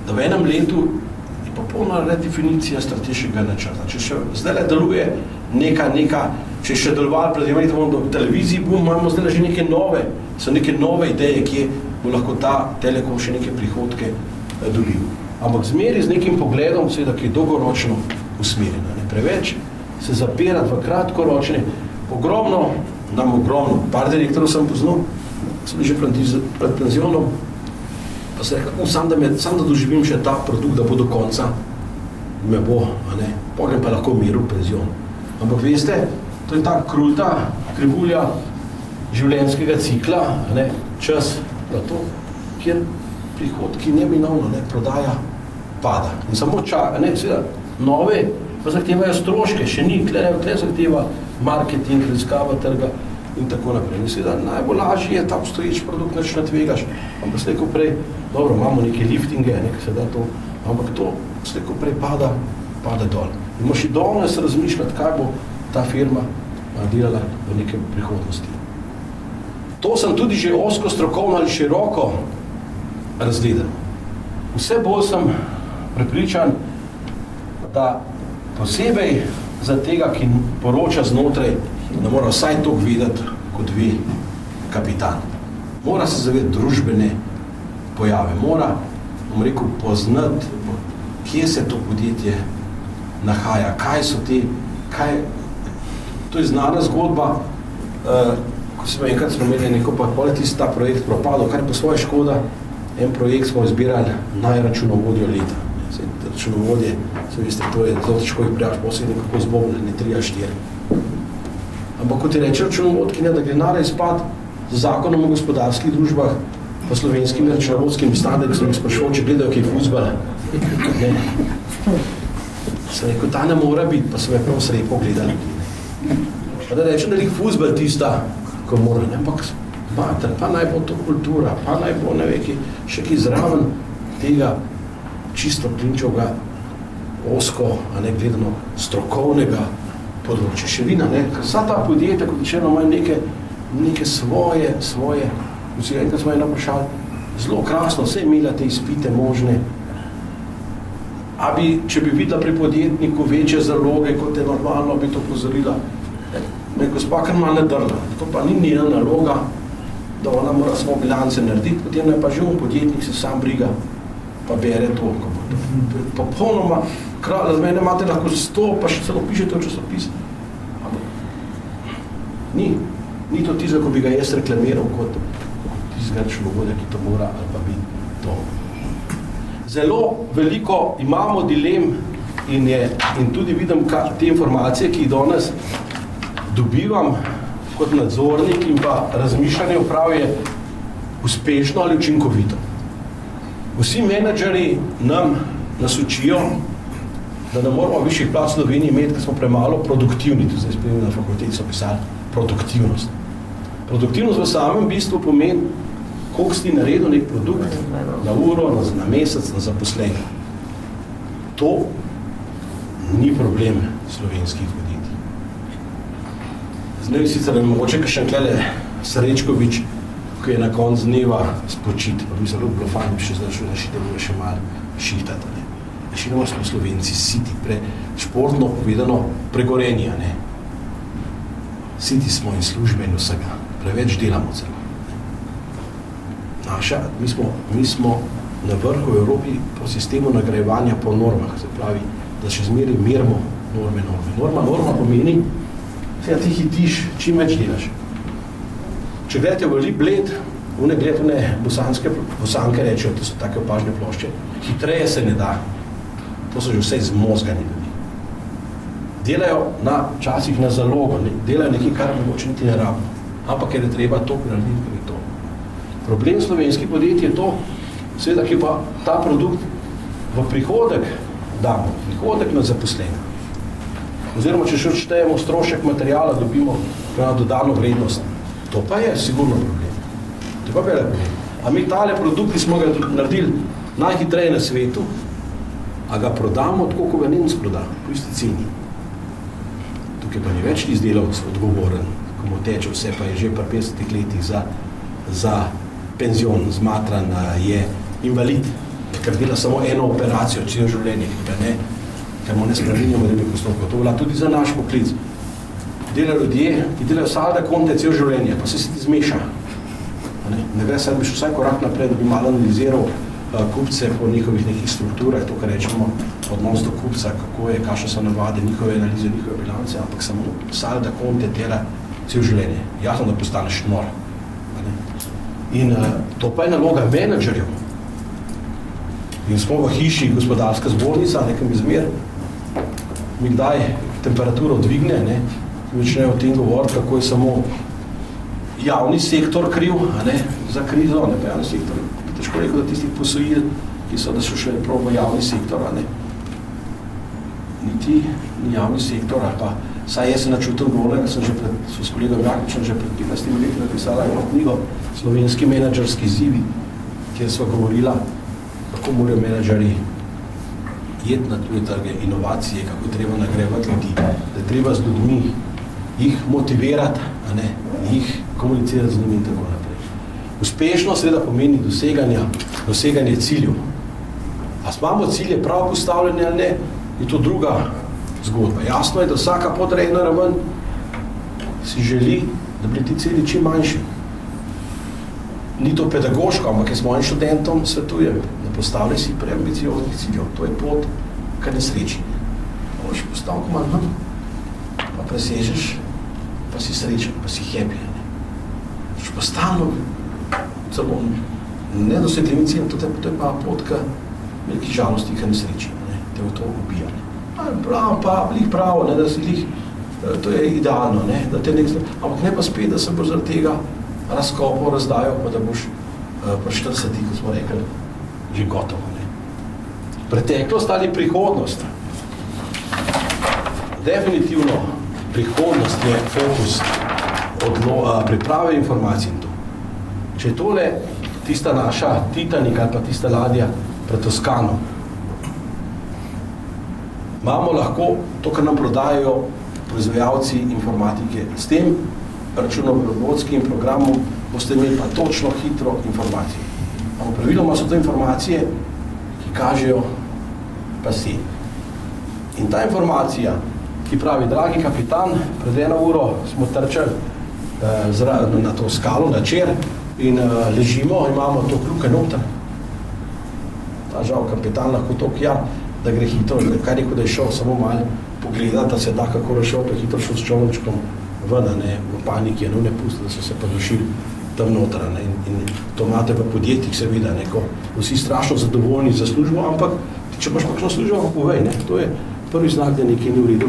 S2: da v enem letu je popolna redefinicija strateškega načrta. Če še zdaj deluje neka, če še delovali pred imamo v televiziji, imamo zdaj že neke nove ideje, kje bo lahko ta Telekom še neke prihodke dobil. Ampak zmeri z nekim pogledom, seveda, ki je dolgoročno usmerjena. Ne preveč se zapirati v kratkoročne, ogromno, par direktorov sem poznal, sem že pred penzionom, pa se rekel, sam da doživim še ta produkt, da bo do konca, me bo, potem pa lahko miru v penzion. Ampak veste, to je ta krulta krivulja življenjskega cikla, čas na to, kjer prihodki neminovno, prodaja pada. In samo seveda, nove pa zahtevajo stroške, še ni, tle zahteva marketing, raziskava trga in tako naprej. In seveda, najbolj lažje je ta obstoječ produkt, nič ne tvegaš, ampak slejko prej, dobro, imamo neke liftinge, se da to, ampak to slejko prej pada dol. In moš i danes razmišljati, kaj bo ta firma delala v nekem prihodnosti. To sem tudi že ozko strokovno ali široko razgledal. Vse bolj sem prepričan, da posebej za tega, ki poroča znotraj, da mora vsaj to videti, kot vi, kapitan. Mora se zavedati družbene pojave, mora, poznati, kje se to podjetje nahaja, kaj so te, to je znana zgodba, ko smo imeli neko, pa tisti ta projekt propadel, kar je po svoje škoda, en projekt smo izbirali najračunovodjo leta. Računovodje, se veste, to je zelo težko jih prijaš, posebno kako zbobljeni, 3 ali 4. Ampak kot je reče računovodkinja, da gre nara izpad z zakonom o gospodarskih družbah pa slovenskimi računovodskimi standardi, sem jih sprašal, če gledajo kaj fuzbala. Sem rekel, ta ne mora biti, pa sem je prav srepo gledali. Pa da rečem, da je fuzbal tista, ko mora, ampak pa naj bo to kultura, pa naj bo še ki zraven tega čisto klinčovega, osko, gledano strokovnega področja. Še vina, vsa ta podjetja, kot rečeno, imajo neke svoje, enkrat smo eno vprašali, zelo krasno, vse imela te izpite možne. Če bi videla pri podjetniku večje zaloge, kot je normalno, bi to pozorila. Me gospa kar malo nadrla. To pa ni njena naloga, da ona mora samo bilance narediti, potem je pa že podjetnik se sam briga, pa bere to. Popolnoma, z mene imate lahko 100, pa še celo pišete v časopis. Ni to tisto, ko bi ga jaz reklamiral kot tistega človeka, ki to mora ali pa bi to. Zelo veliko imamo dilem in tudi vidim te informacije, ki jih danes dobivam kot nadzornik in pa razmišljanje uprave uspešno ali učinkovito. Vsi menedžeri nas učijo, da ne moramo višjih plač v Sloveniji imeti, ker smo premalo produktivni. Tu zdaj spremljamo na fakulteti so pisali produktivnost. Produktivnost v samem bistvu pomeni, koliko si naredil nek produkt na uro, na mesec, na zaposlenje. To ni problem slovenskih podjetij. Zdaj sicer mogoče kakšen tlele Srečkovič, ko je na koncu dneva spočit, pa bi zelo bilo fajn, bi še zdaj še malo šihtati. Večinoma smo Slovenci siti, športno povedano pregorenja. Siti smo in službe in vsega, preveč delamo celo. Mi smo na vrhu v Evropi po sistemu nagrajevanja po normah, se pravi, da še zmeraj merimo norme. Norma pomeni, da ti hitiš, čim več delaš. Če gledate v Bled, bosanke rečejo, to so take opažne plošče, hitreje se ne da. To so že vse izmozgani ljudi. Delajo časih na zalogo, delajo nekaj, kar mogoče niti ne rabno. Ampak je treba to narediti, ker je to. Problem slovenskih podjetij je to, seveda, ki pa ta produkt v prihodek damo, prihodek na zaposlenje. Oziroma, če še odštejemo strošek materijala, dobimo dodano vrednost. To pa je sigurno problem. To pa je problem. A mi tale produkti smo ga naredili najhitreje na svetu, a ga prodamo tako, ko ga Nemec proda, po isti ceni. Tukaj pa ni več izdelavc odgovoren, ko mu teče vse, pa je že pri 50 letih za penzion, zmatran, je invalid, ker dela samo eno operacijo, celo življenje, ker mu ne spremenjamo drugih postopkov. To velja tudi za naš poklic. Delajo ljudje, ki delajo salda konte celo življenje, pa se ti zmeša. Ne gre se, da bi šel vsaj korak naprej, da bi malo analiziral kupce po njihovih nekih strukturah, to, kar rečemo odnos do kupca, kako je, kakšne so navade, njihove analize, njihove bilance, ampak samo salda konte dela celo življenje. Jasno, da postaneš nor. In to pa je naloga menedžerjev. In smo v hiši gospodarska zbornica, nekaj izmer, mi kdaj temperaturo dvigne, ki začnejo o tem govoriti, kako je samo javni sektor kriv za krizo, pa javni sektor. Težko rekel, da tistih posojil, ki so, da so šle prav v javni sektor, niti javni sektor, ali pa saj jaz sem načutil govornega, sem že s kolegom Jakovičem že pred 15 leti napisala eno knjigo Slovenski menedžerski izzivi, kjer sva govorila, kako morajo menedžeri jeti na tuje trge, inovacije, kako treba nagrajevati ljudi, da je treba z ljudmi jih motivirati, jih komunicirati z njimi in tako naprej. Uspešno seveda pomeni doseganje ciljev. A imamo cilje prav postavljene ali ne, je to druga zgodba. Jasno je, da vsaka podrejena raven si želi, da bi ti cilji čim manjši. Ni to pedagoško, ampak jaz mojim študentom svetujem, da postavljaj si preambicioznih ciljev. To je pot k nesreči. Moraš postaviti malo, pa presežeš, pa si srečen, pa si happy. Pa stalno celo nedosledljivim ciljem, to je pa pot k veliki žalosti, k nesreči. Te v to ubija. Pravo, da si lih, to je idealno, da te ampak ne pa spet, da se boš zaradi tega razkopal, razdajal, pa da boš pri 40, kot smo rekli, že gotovo. Preteklost ali prihodnost? Definitivno prihodnost je fokus priprave informacij in to. Če je tole tista naša Titanik ali pa tista ladja pred Toskano, imamo lahko to, kar nam prodajajo proizvajalci informatike. S tem računovodskim programom boste imeli pa točno hitro informacijo. Ampak praviloma so to informacije, ki kažejo pasi. In ta informacija, ki pravi, dragi kapitan, pred 1 uro smo trčali na to skalo, na čer in ležimo, imamo to kljuke noter. Ta žal kapitan lahko toliko, da gre hitro, kaj rekel, da je šel samo malo pogledati, da se da kako rešel, pa hitro šel s čolničkom ven, v paniki, ne pusti, da so se pa dušili tam noter. In to imate v podjetjih seveda, ko vsi strašno zadovoljni za službo, ampak če imaš kakšno službo, povej, to je prvi znak, da nekaj ni v redu.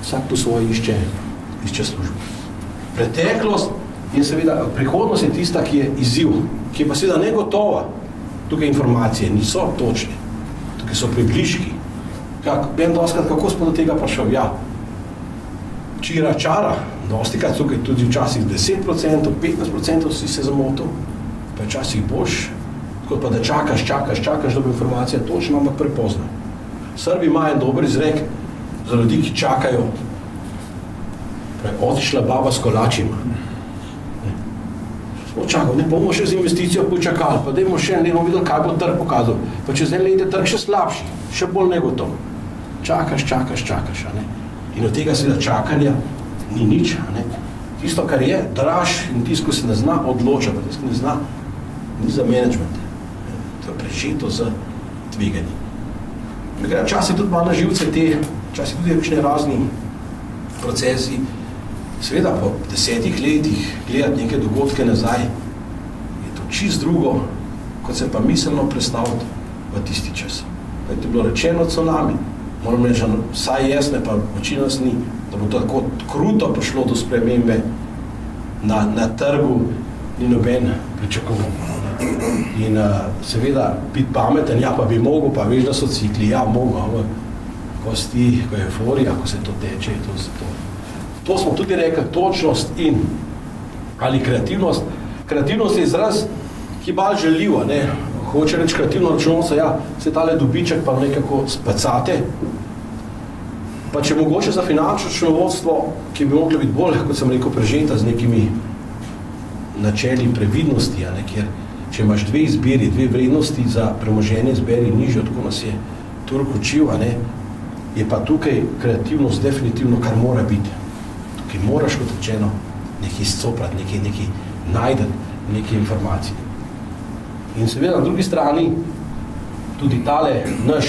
S2: Vsak po svoje išče službo. Preteklost in seveda prihodnost je tista, ki je izziv, ki je pa seveda negotova. Tukaj informacije niso točne, tukaj so približki. Kako smo do tega prišel? Čira čara, dostikrat tukaj tudi včasih 10%, 15% si se zamotil, pa je včasih boljš, kot pa da čakaš, da bo informacija točna, ampak prepozna. Srbi imajo dober izrek za ljudi, ki čakajo, otišla baba s kolačima. Smo čakali, ne bomo še z investicijo počakali, pa dajmo še ne bomo videli, kaj bo trg pokazal. Pa čez 1 let je trg še slabši, še bolj negotov. Čakaš. In od tega seveda čakanja ni nič. Tisto, kar je, draž in tisto, ko se ne zna odloča, pa tisto, ne zna, ni za management. To je prečeto z tveganjem. Včasih tudi malo na živce včasih tudi kakšne razni procesi. Seveda po 10 letih gledati neke dogodke nazaj je to čist drugo, kot se pa miselno predstaviti v tisti čas. Je to bilo rečeno tsunami. Moram reči, vsaj jaz ne, pa večina nas ni, da bo tako kruto prišlo do spremembe na trgu, ni noben pričakoval. In seveda biti pameten, pa bi mogel, pa veš, da so cikli, mogel, ko je euforija, ko se to teče, to smo tudi rekli, točnost in ali kreativnost. Kreativnost je izraz, ki bolj želivo, hoče reči kreativno računovstvo, se tale dobiček pa nekako spacate. Pa če mogoče za finančno računovodstvo, ki bi moglo biti bolj, kot sem rekel, prežeta z nekimi načeli previdnosti, ker če imaš 2 izbiri, 2 vrednosti za premoženje izberi nižjo, tako nas je Turk učil, je pa tukaj kreativnost definitivno, kar mora biti. Tukaj moraš, kot rečeno, nekaj izcoprati, nekaj najdeti, neke informacije. In seveda na drugi strani tudi tale naš,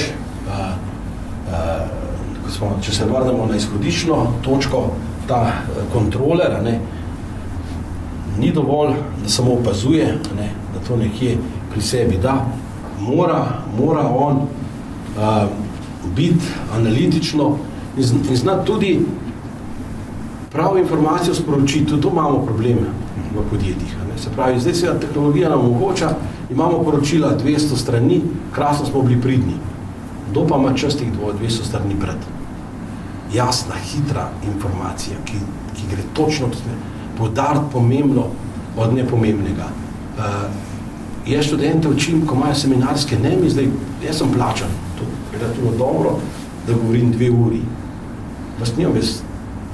S2: če se vrnemo na izhodiščno točko, ta kontroler, ni dovolj, da samo opazuje, da to nekje pri sebi da. Mora on biti analitično in znati tudi pravo informacijo sporočiti. Tudi to imamo probleme v podjetjih. Se pravi, zdaj se tehnologija nam omogoča, imamo poročila 200 strani, krasno smo bili pridni. Kdo pa ima čas teh 200 strani pred? Jasna, hitra informacija, ki gre točno poudariti pomembno od nepomembnega. Jaz študente učim, ko imajo seminarske, jaz sem plačan, to je relativno dobro, da govorim 2 uri. Vas nimam jaz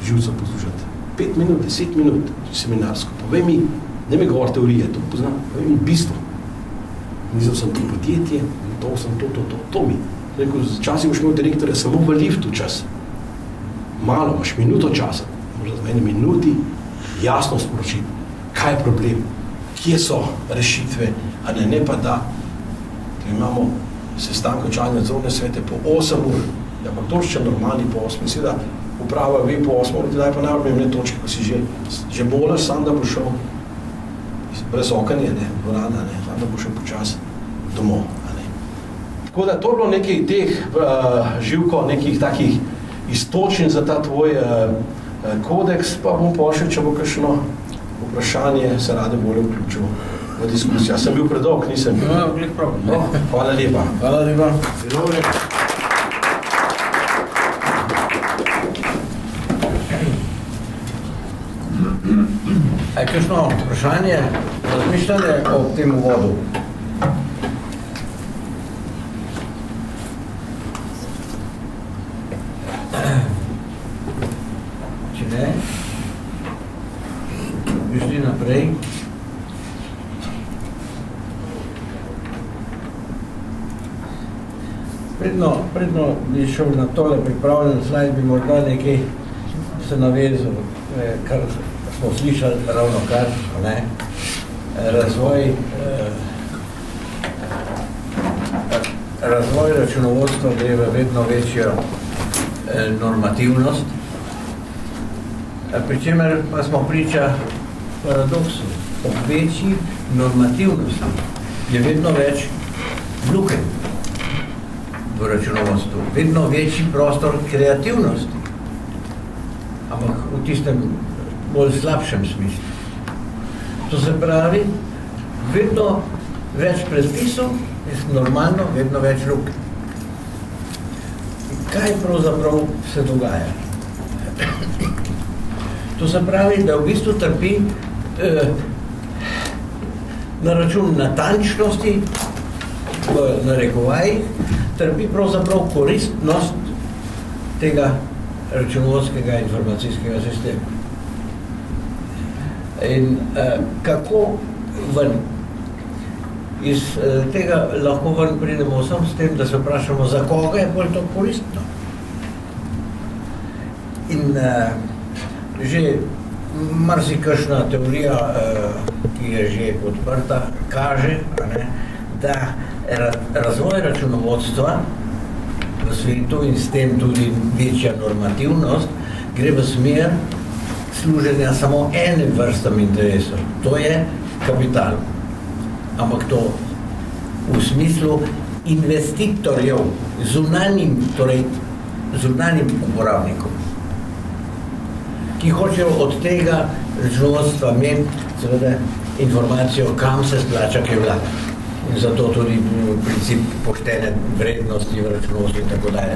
S2: živcev poslušati. 5 minut, 10 minut seminarsko. Povej mi, ne mi govor teorije, to poznam, povej mi bistvo. Nizal sem to podjetje, to sem to mi. Včasih boš imel direktorja samo v liftu čas. Malo, imaš minuto časa. Možda v 1 minuti jasno sporočiti, kaj je problem, kje so rešitve, a ne pa da. Imamo sestanke članice nadzorne svete po 8 ur. Pa to še normalni po 8. Seveda uprava ve po 8 ur, daj pa najpomembne točke, ko si že bolaš, sam da bo šel brez okanje, dvorana, sam da bo šel počas domov. Tako da to je bilo nekaj teh živko, nekih takih istočin za ta tvoj kodeks, pa bom pošel, če bo kakšno vprašanje, se rade bolje vključil v diskusijo. Jaz sem bil predolg, nisem bil. No, hvala lepa.
S1: Hvala lepa. Kakšno vprašanje, razmišljanje o tem uvodu? Če ne, bi šli naprej. Predno bi šel na tole pripravljen slajd, bi morda nekaj se navezal, kar smo slišali ravno kar, ne? Razvoj računovodstva gre v vedno večjo normativnost, pri čemer pa smo priča paradoksu. Ob večji normativnosti je vedno več lukenj v računovodstvu, vedno večji prostor kreativnosti, ampak v tistem bolj slabšem smislu. To se pravi, vedno več predpisov, normalno, vedno več lukenj. Kaj pravzaprav se dogaja? To se pravi, da v bistvu trpi na račun natančnosti, v narekovajih, trpi pravzaprav koristnost tega računovodskega informacijskega sistema. In kako ven? Iz tega lahko ven pridemo vsem s tem, da se vprašamo, za koga je bolj to koristno. In že marsikakšna teorija, ki je že podprta, kaže, da razvoj računovodstva v svetu in s tem tudi večja normativnost gre v smer služenja samo ene vrstam interesov, to je kapital. Ampak to v smislu investitorjev, zunanjim uporabnikom, ki hočejo od tega računovodstva imeti seveda informacijo, kam se splača kaj vlagati. In zato tudi princip poštene vrednosti v računovodstvu in tako dalje.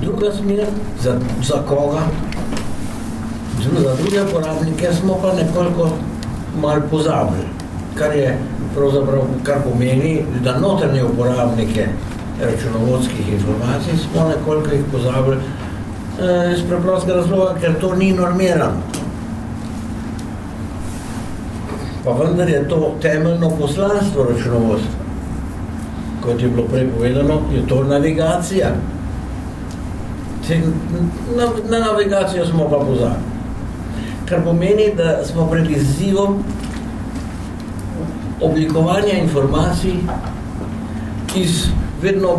S1: Druga smer, za koga? Za druge uporabnike smo pa nekoliko malo pozabili, kar pomeni, da notranje uporabnike računovodskih informacij smo nekoliko jih pozabili iz preprostega razloga, ker to ni normirano. Pa vendar je to temeljno poslanstvo računovodstva. Kot je bilo prej povedano, je to navigacija. Na navigacijo smo pa pozabili. Kar pomeni, da smo pred izzivom oblikovanja informacij iz vedno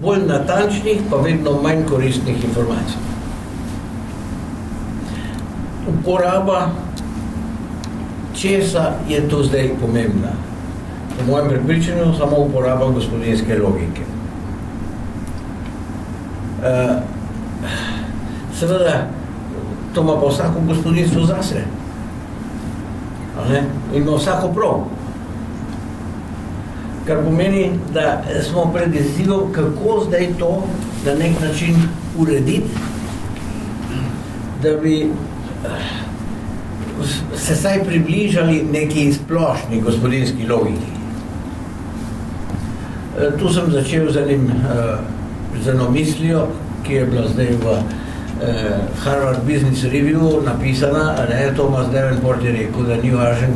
S1: bolj natančnih, pa vedno manj koristnih informacij. Uporaba česa je to zdaj pomembna? Po mojem prepričanju samo uporaba gospodinjske logike. Seveda, to ima pa vsako gospodinjstvo zase. In ima vsako prav. Kar pomeni, da smo pred izzivom, kako zdaj to na nek način urediti, da bi se saj približali neki splošni gospodinjski logiki. Tu sem začel z eno mislijo, ki je bila zdaj v Harvard Business Review napisana, Thomas Davenport je rekel, da ni važen,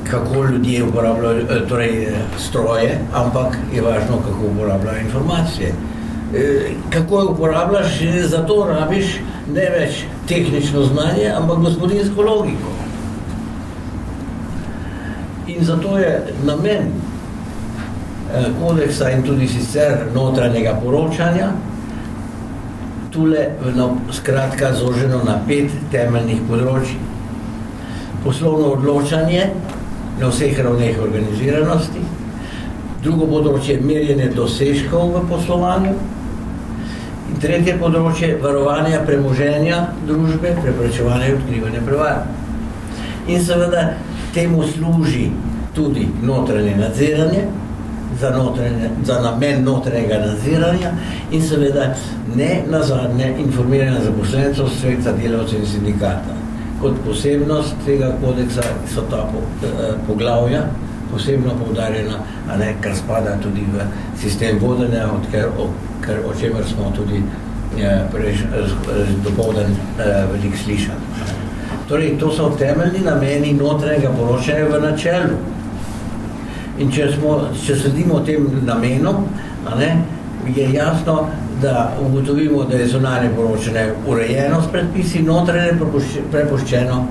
S1: kako ljudje uporabljajo, torej stroje, ampak je važno, kako uporabljajo informacije. Kako jo uporabljaš, zato rabiš ne več tehnično znanje, ampak gospodinjsko logiko. In zato je namen kodeksa in tudi sicer notranjega poročanja tule skratka zoženo na 5 temeljnih področij. Poslovno odločanje na vseh ravneh organiziranosti, drugo področje merjenje dosežkov v poslovanju in tretje področje varovanja premoženja družbe, preprečevanja in odkrivanja prevar. In seveda temu služi tudi notranje nadziranje, za namen notranjega nadziranja in seveda ne nazadnje informiranja zaposlencev, sveta, delavcev in sindikata. Kot posebnost tega kodeksa so ta poglavja posebno poudarjena, kar spada tudi v sistem vodenja, o čemer smo tudi dopoldan veliko slišali. Torej, to so temeljni nameni notranjega poročanja v načelu. In če sledimo tem namenom, je jasno, da ugotovimo, da je zunanje poročanje urejeno s predpisi, notranje prepuščeno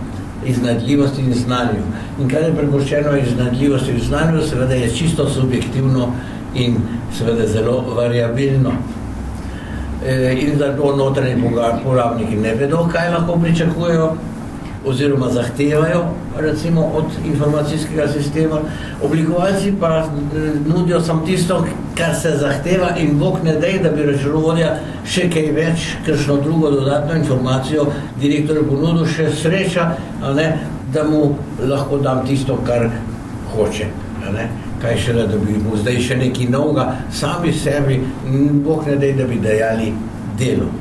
S1: iznajdljivosti in znanju. In kar je prepuščeno iznajdljivosti in znanju, seveda je čisto subjektivno in seveda zelo variabilno. In zato notranji porabniki ne vedo, kaj lahko pričakujejo oziroma zahtevajo, recimo, od informacijskega sistema. Oblikovalci pa nudijo samo tisto, kar se zahteva, in Bog ne dej, da bi računovodja še kaj več, kakšno drugo dodatno informacijo direktorju ponudil, še sreča, da mu lahko dam tisto, kar hoče. Kaj šele, da bi mu zdaj še nekaj novega, sami sebi, Bog ne dej, da bi dajali delo.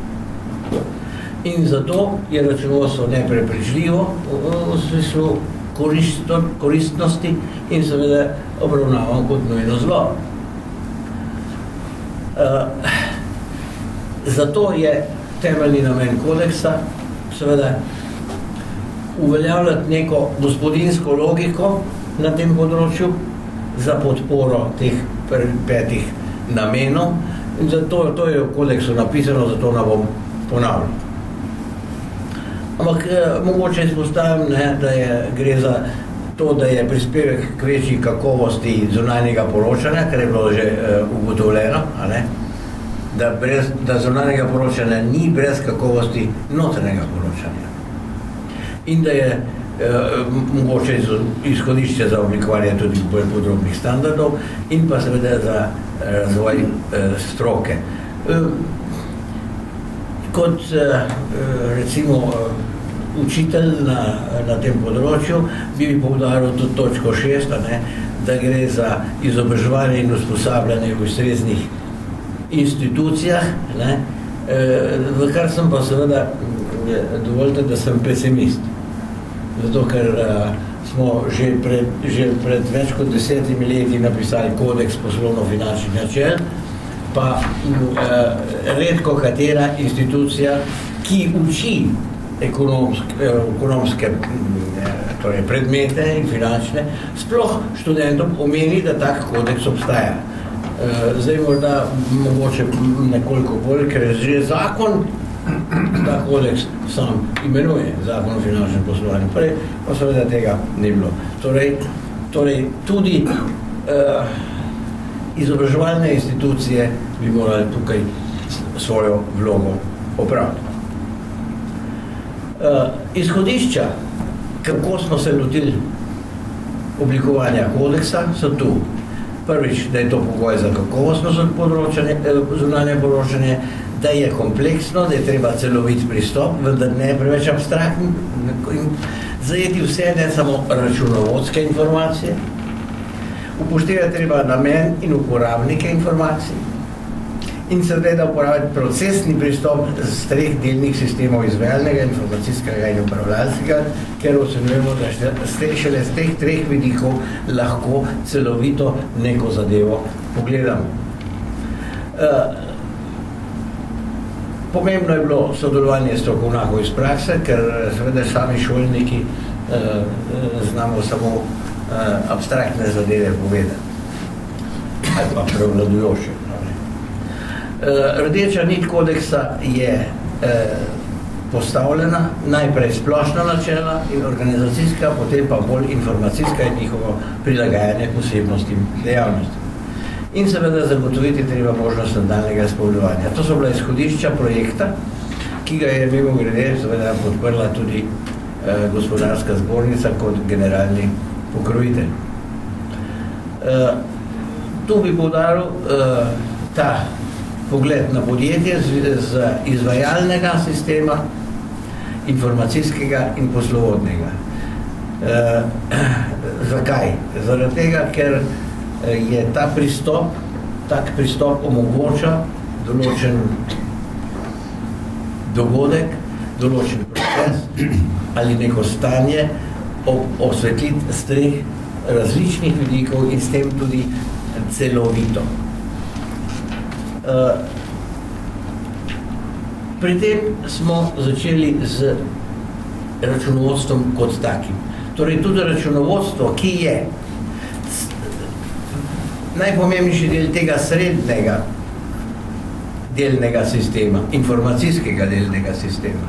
S1: In zato je računovodstvo neprepričljivo v smislu koristnosti in seveda obravnavam kot nujno zlo. Zato je temeljni namen kodeksa seveda uveljavljati neko gospodinsko logiko na tem področju za podporo teh 5 namenov, in zato to je v kodeksu napisano, zato ne bom ponavljal. Ampak mogoče izpostavim, da gre za to, da je prispevek k večji kakovosti zunanjega poročanja, kar je bilo že ugotovljeno, da zunanjega poročanja ni brez kakovosti notranjega poročanja. In da je mogoče izhodišče za oblikovanje tudi bolj podrobnih standardov in pa seveda za razvoj stroke. Kot recimo učitelj na tem področju bi poudaril tudi točko 6, da gre za izobraževanje in usposabljanje v ustreznih institucijah, v kar sem pa seveda, dovolite, da sem pesimist. Zato, ker smo že pred več kot 10 leti napisali kodeks poslovno-finančnih načel, pa redko katera institucija, ki uči ekonomske predmete in finančne, sploh študentom omeni, da tak kodeks obstaja. Zdaj morda mogoče nekoliko bolj, ker je že zakon, ta kodeks sam imenuje, zakon o finančnem poslovanju. Prej pa seveda tega ni bilo. Torej tudi izobraževalne institucije bi morali tukaj svojo vlogo opraviti. Izhodišča, kako smo se lotili oblikovanja kodeksa, so tu. Prvič, da je to pogoj za kakovostno zunanje poročanje, da je kompleksno, da je treba celovit pristop, vendar ne preveč abstraktn, zajeti vse, ne samo računovodske informacije. Upoštevati treba namen in uporabnike informacij in seveda uporabiti procesni pristop z 3 delnih sistemov, izvajalnega, informacijskega in upravljalskega, ker ocenjujemo, da šele z teh 3 vidikov lahko celovito neko zadevo pogledamo. Pomembno je bilo sodelovanje strokovnjakov iz prakse, ker seveda sami šolniki znamo samo abstraktne zadeve povedati ali pa prevladujoče. Rdeča nit kodeksa je postavljena, najprej splošna načela in organizacijska, potem pa bolj informacijska in njihovo prilagajanje posebnostim dejavnosti. In seveda zagotoviti treba možnost nadaljnjega izpolnjevanja. To so bila izhodišča projekta, ki ga je mimogrede seveda podprla tudi Gospodarska zbornica kot generalni pokrovitelj. Tu bi poudaril ta pogled na podjetje z izvajalnega sistema, informacijskega in poslovodnega. Zakaj? Zaradi tega, ker je tak pristop omogoča določen dogodek, določen proces ali neko stanje osvetliti z 3 različnih vidikov in s tem tudi celovito. Pri tem smo začeli z računovodstvom kot takim. Torej tudi računovodstvo, ki je najpomembnejši del tega srednjega delnega sistema, informacijskega delnega sistema.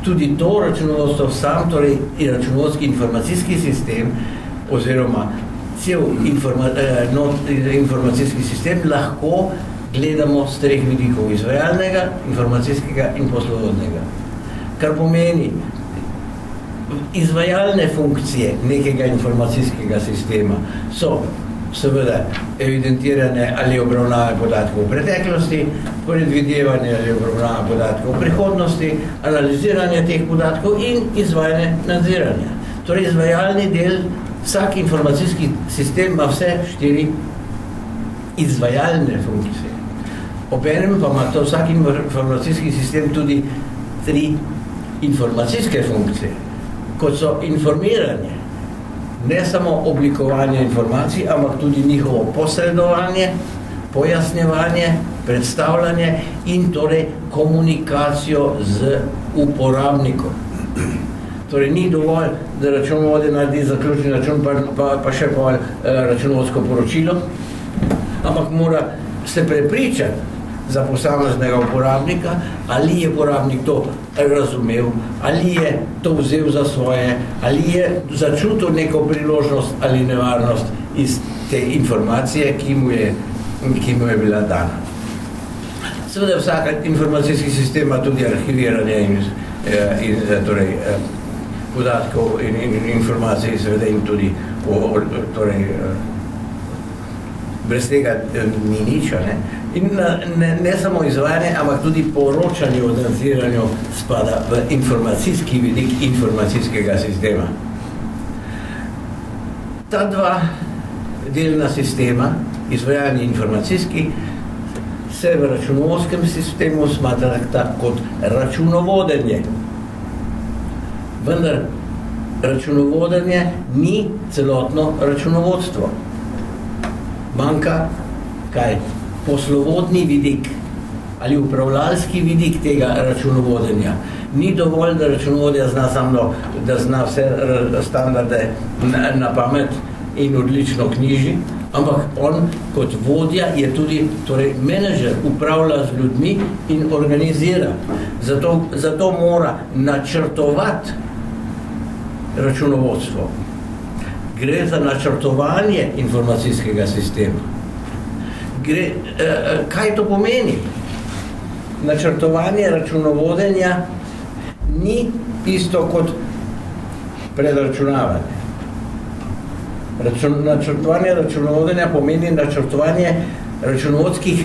S1: Tudi to računovodstvo sam, torej računovodski informacijski sistem oziroma cel informacijski sistem lahko gledamo z 3 vidikov, izvajalnega, informacijskega in poslovodnega. Kar pomeni, izvajalne funkcije nekega informacijskega sistema so seveda evidentirane ali obravnave podatkov v preteklosti, predvidevanje ali obravnave podatkov v prihodnosti, analiziranje teh podatkov in izvajanje nadziranja. Torej, izvajalni del, vsak informacijski sistem ima vse 4 izvajalne funkcije. Obenem pa ima to vsak informacijski sistem tudi 3 informacijske funkcije, kot so informiranje, ne samo oblikovanje informacij, ampak tudi njihovo posredovanje, pojasnjevanje, predstavljanje in torej komunikacijo z uporabnikom. Torej, ni dovolj, da računovodja naredi zaključni račun, pa še računovodsko poročilo, ampak mora se prepričati za posameznega uporabnika, ali je uporabnik to razumel, ali je to vzel za svoje, ali je začutil neko priložnost ali nevarnost iz te informacije, ki mu je bila dana. Seveda vsak informacijski sistem ima tudi arhiviranje in torej, podatkov in informacij, seveda in tudi torej, brez tega ni nič, ne? In ne samo izvajanje, ampak tudi poročanje o nadziranju spada v informacijski vidik informacijskega sistema. Ta 2 delna sistema, izvajanje informacijski, se v računovodskem sistemu smatrata kot računovodenje. Vendar računovodenje ni celotno računovodstvo. Manjka kaj? Poslovodni vidik ali upravljalski vidik tega računovodenja. Ni dovolj, da računovodja zna samo, da zna vse standarde na pamet in odlično knjiži, ampak on kot vodja je tudi torej menedžer, upravlja z ljudmi in organizira. Zato mora načrtovati računovodstvo. Gre za načrtovanje informacijskega sistema. Kaj to pomeni? Načrtovanje računovodenja ni isto kot predračunavanje. Načrtovanje računovodenja pomeni načrtovanje računovodskih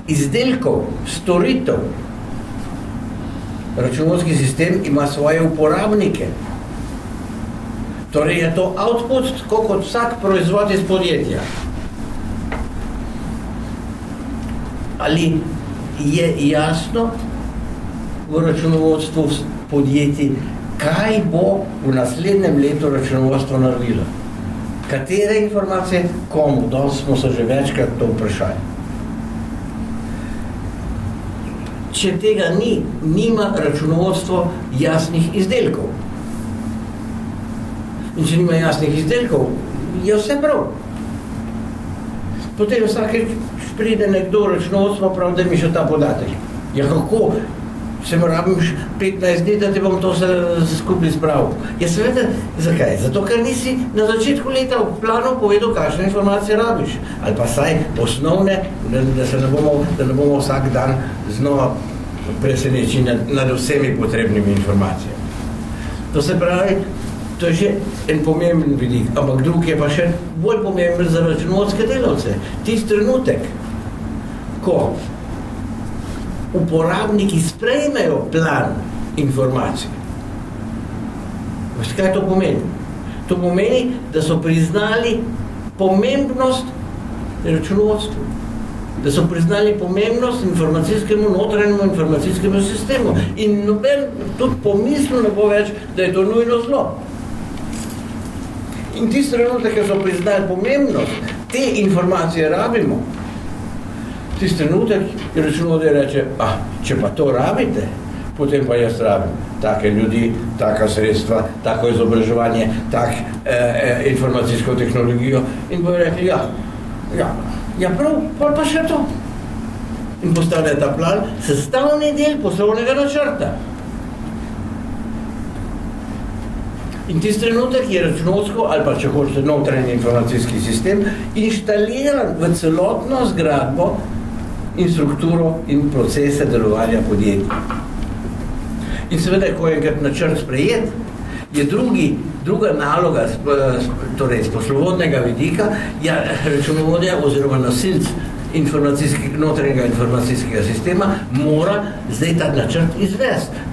S1: izdelkov, storitev. Računovodski sistem ima svoje uporabnike. Torej je to output, tako kot vsak proizvod iz podjetja. Ali je jasno v računovodstvu podjetij, kaj bo v naslednjem letu računovodstvo naredilo? Katere informacije, komu? Danes smo se že večkrat to vprašali. Če tega nima računovodstvo jasnih izdelkov. In če nima jasnih izdelkov, je vse prav. Potem vsakeč pride nekdo računovodstvo prav, da mi še ta podatek. Ja, kako? Se moram 15 dni, da ti bom to skupaj spravil. Ja, seveda, zakaj? Zato, ker nisi na začetku leta v planu povedal, kakšne informacije rabiš. Ali pa saj osnovne, da ne bomo vsak dan znova presenečeni nad vsemi potrebnimi informacijami. To se pravi, to je že en pomemben vidik, ampak drug je pa še bolj pomemben za računovodske delavce. Tisti trenutek, ko uporabniki sprejmejo plan informacij. Veste, kaj to pomeni? To pomeni, da so priznali pomembnost računovodstvu, da so priznali pomembnost notranjemu informacijskemu sistemu in noben tudi pomislil ne bo več, da je to nujno zlo. In tisti trenutek, ker so priznali pomembnost, te informacije rabimo, tisti trenutek računovodja reče, če pa to rabite, potem pa jaz rabim take ljudi, taka sredstva, tako izobraževanje, informacijsko tehnologijo in bojo rekli, ja prav, pa še to. In postane ta plan sestavni del poslovnega načrta. In tisti trenutek je računovsko, ali pa če hočete notranji informacijski sistem, inštaliran v celotno zgradbo in strukturo in procese delovanja podjetij. In seveda, ko je enkrat načrt sprejet, je druga naloga, torej z poslovodnega vidika, računovodja oziroma nosilec notranjega informacijskega sistema mora zdaj ta načrt izvesti.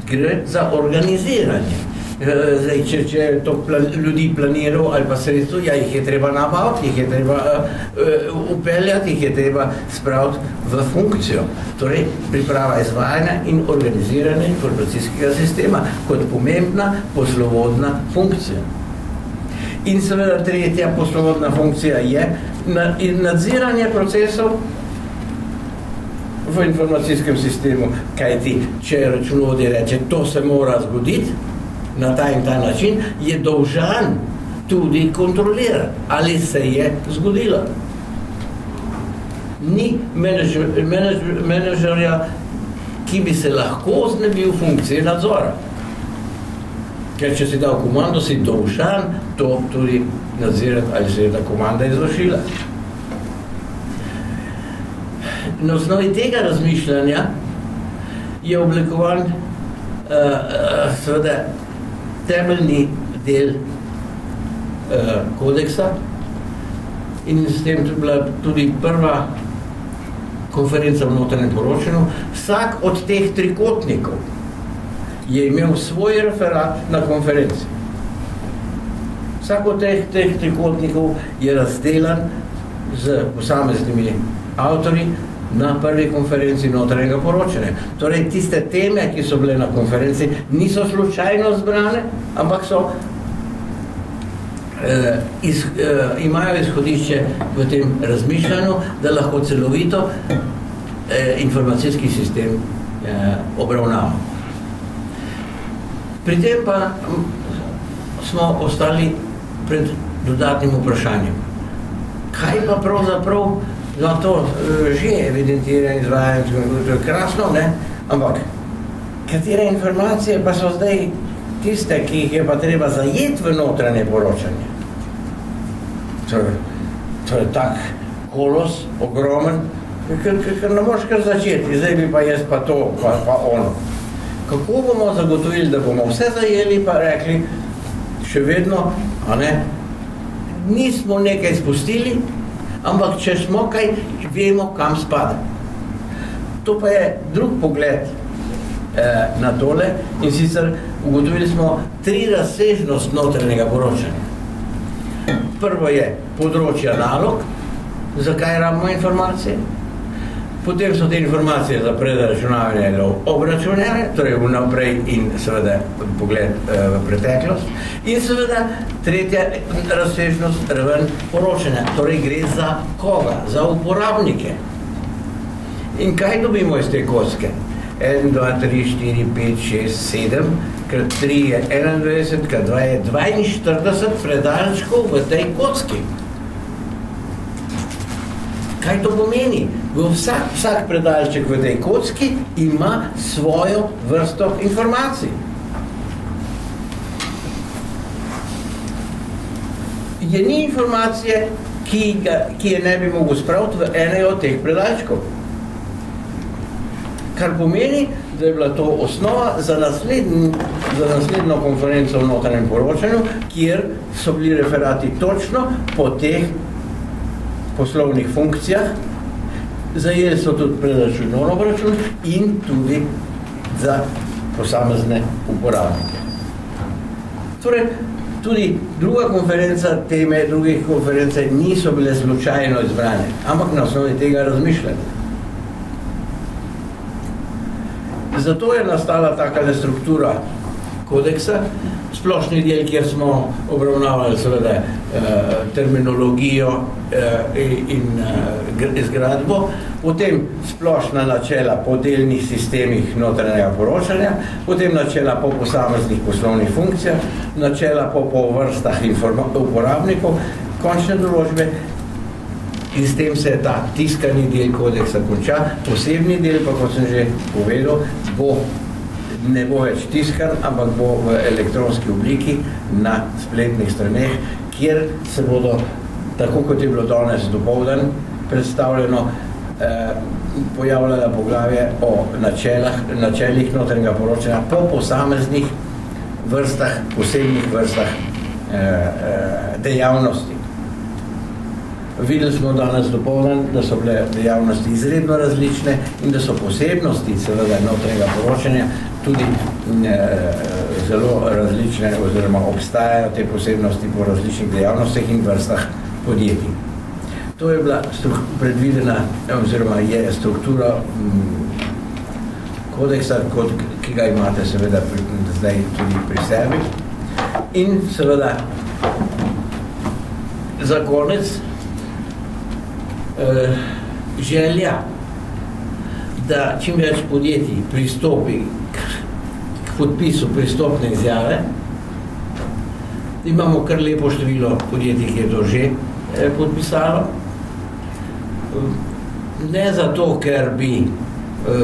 S1: Gre za organiziranje. Zdaj, če je to ljudi planiral ali pa sredstvo, jih je treba nabaviti, jih je treba upeljati, jih je treba spraviti v funkcijo. Torej, priprava izvajanja in organiziranja informacijskega sistema kot pomembna poslovodna funkcija. In seveda tretja poslovodna funkcija je nadziranje procesov v informacijskem sistemu, kajti če računovodja reče, to se mora zgoditi, na ta in ta način, je dolžan tudi kontrolirati, ali se je zgodilo. Ni menedžerja, ki bi se lahko znebil funkcije nadzora. Ker če si dal komando, si dolžan to tudi nadzirati, ali se je ta komanda izvršila. Na osnovi tega razmišljanja je oblikovan seveda temeljni del kodeksa in s tem bila tudi prva konferenca v notranjem poročanju. Vsak od teh trikotnikov je imel svoj referat na konferenci. Vsak od teh trikotnikov je razdelan z posameznimi avtorji na prvi konferenci notranjega poročanja. Torej, tiste teme, ki so bile na konferenci, niso slučajno zbrane, ampak imajo izhodišče v tem razmišljanju, da lahko celovito informacijski sistem obravnava. Pri tem pa smo ostali pred dodatnim vprašanjem. Kaj pa pravzaprav to že evidentira in izvaja, to je krasno, ne? Ampak katere informacije pa so zdaj tiste, ki jih je pa treba zajeti v notranje poročanje? To je tak kolos, ogromen, ker ne moreš kar začeti, zdaj bi pa jaz pa to, pa ono. Kako bomo zagotovili, da bomo vse zajeli, pa rekli, še vedno, nismo nekaj spustili, ampak če smo kaj, vemo, kam spada. To pa je drug pogled na tole in sicer ugotovili smo 3 razsežnost notranjega poročanja. Prvo je področja nalog, zakaj rabimo informacije, potem so te informacije za predračunavanje ali obračunavanje, torej vnaprej in seveda pogled v preteklost, in seveda tretja razsežnost raven poročanja, torej gre za koga, za uporabnike. In kaj dobimo iz te kocke? 1, 2, 3, 4, 5, 6, 7, krat 3 je 21, krat 2 je 42 predalčkov v tej kocki. Kaj to pomeni? Vsak predalček v tej kocki ima svojo vrsto informacij. Je ni informacije, ki je ne bi mogel spraviti v enega od teh predalčkov. Kar pomeni, da je bila to osnova za naslednjo konferenco v notranjem poročanju, kjer so bili referati točno po teh poslovnih funkcijah, zajeli so tudi predračun, obračun in tudi za posamezne uporabnike. Torej, tudi druga konferenca, teme drugih konference niso bile slučajno izbrane, ampak na osnovi tega razmišljanja. Zato je nastala takale struktura kodeksa. Splošni del, kjer smo obravnavali seveda terminologijo in izgradbo, potem splošna načela po delnih sistemih notranjega poročanja, potem načela po posameznih poslovnih funkcijah, načela po vrstah uporabnikov, končne določbe. In s tem se ta tiskani del kodeksa konča. Posebni del pa, kot sem že povedal, ne bo več tiskan, ampak bo v elektronski obliki na spletnih straneh, kjer se bodo, tako kot je bilo danes dopoldan predstavljeno, pojavljala poglavje o načelih notranjega poročanja po posameznih vrstah, posebnih vrstah dejavnosti. Videli smo danes dopoldan, da so bile dejavnosti izredno različne in da so posebnosti seveda notranjega poročanja tudi zelo različne, oziroma obstajajo te posebnosti po različnih dejavnostih in vrstah podjetij. To je bila predvidena, oziroma je struktura kodeksa, ki ga imate seveda zdaj tudi pri sebi. In seveda za konec želja, da čim več podjetij pristopi k podpisu pristopne izjave. Imamo kar lepo število podjetij, ki je to že podpisalo. Ne zato, ker bi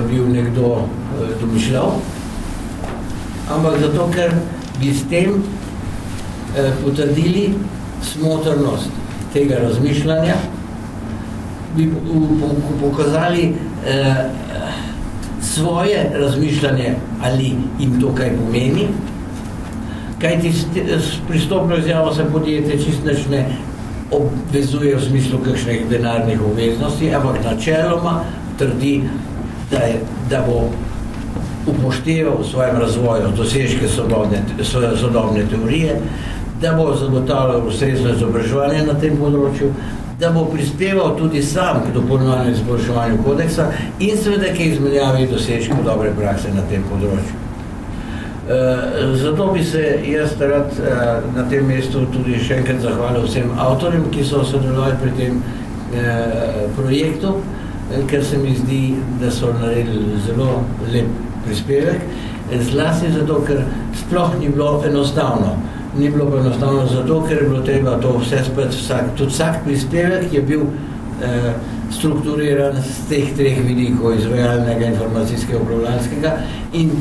S1: bil nekdo domišljal, ampak zato, ker bi s tem potrdili smotrnost tega razmišljanja, bi pokazali svoje razmišljanje, ali jim to kaj pomeni, kajti s pristopno izjavo se podjetje čisto nič ne obvezuje v smislu kakšnih denarnih obveznosti, ampak načeloma trdi, da bo upošteval v svojem razvoju dosežke sodobne teorije, da bo zagotavljal ustrezno izobraževanje na tem področju, da bo prispeval tudi sam k dopolnjevanju in izboljševanju kodeksa in seveda k izmenjavi dosežkov dobre prakse na tem področju. Zato bi se jaz rad na tem mestu tudi še enkrat zahvalil vsem avtorjem, ki so sodelovali pri tem projektu, ker se mi zdi, da so naredili zelo lep prispevek, zlasti zato, ker sploh ni bilo enostavno. Ni bilo pa enostavno zato, ker je bilo treba to vse spet, tudi vsak prispevek je bil strukturiran z teh treh vidikov, izvajalnega, informacijskega, upravljanskega, in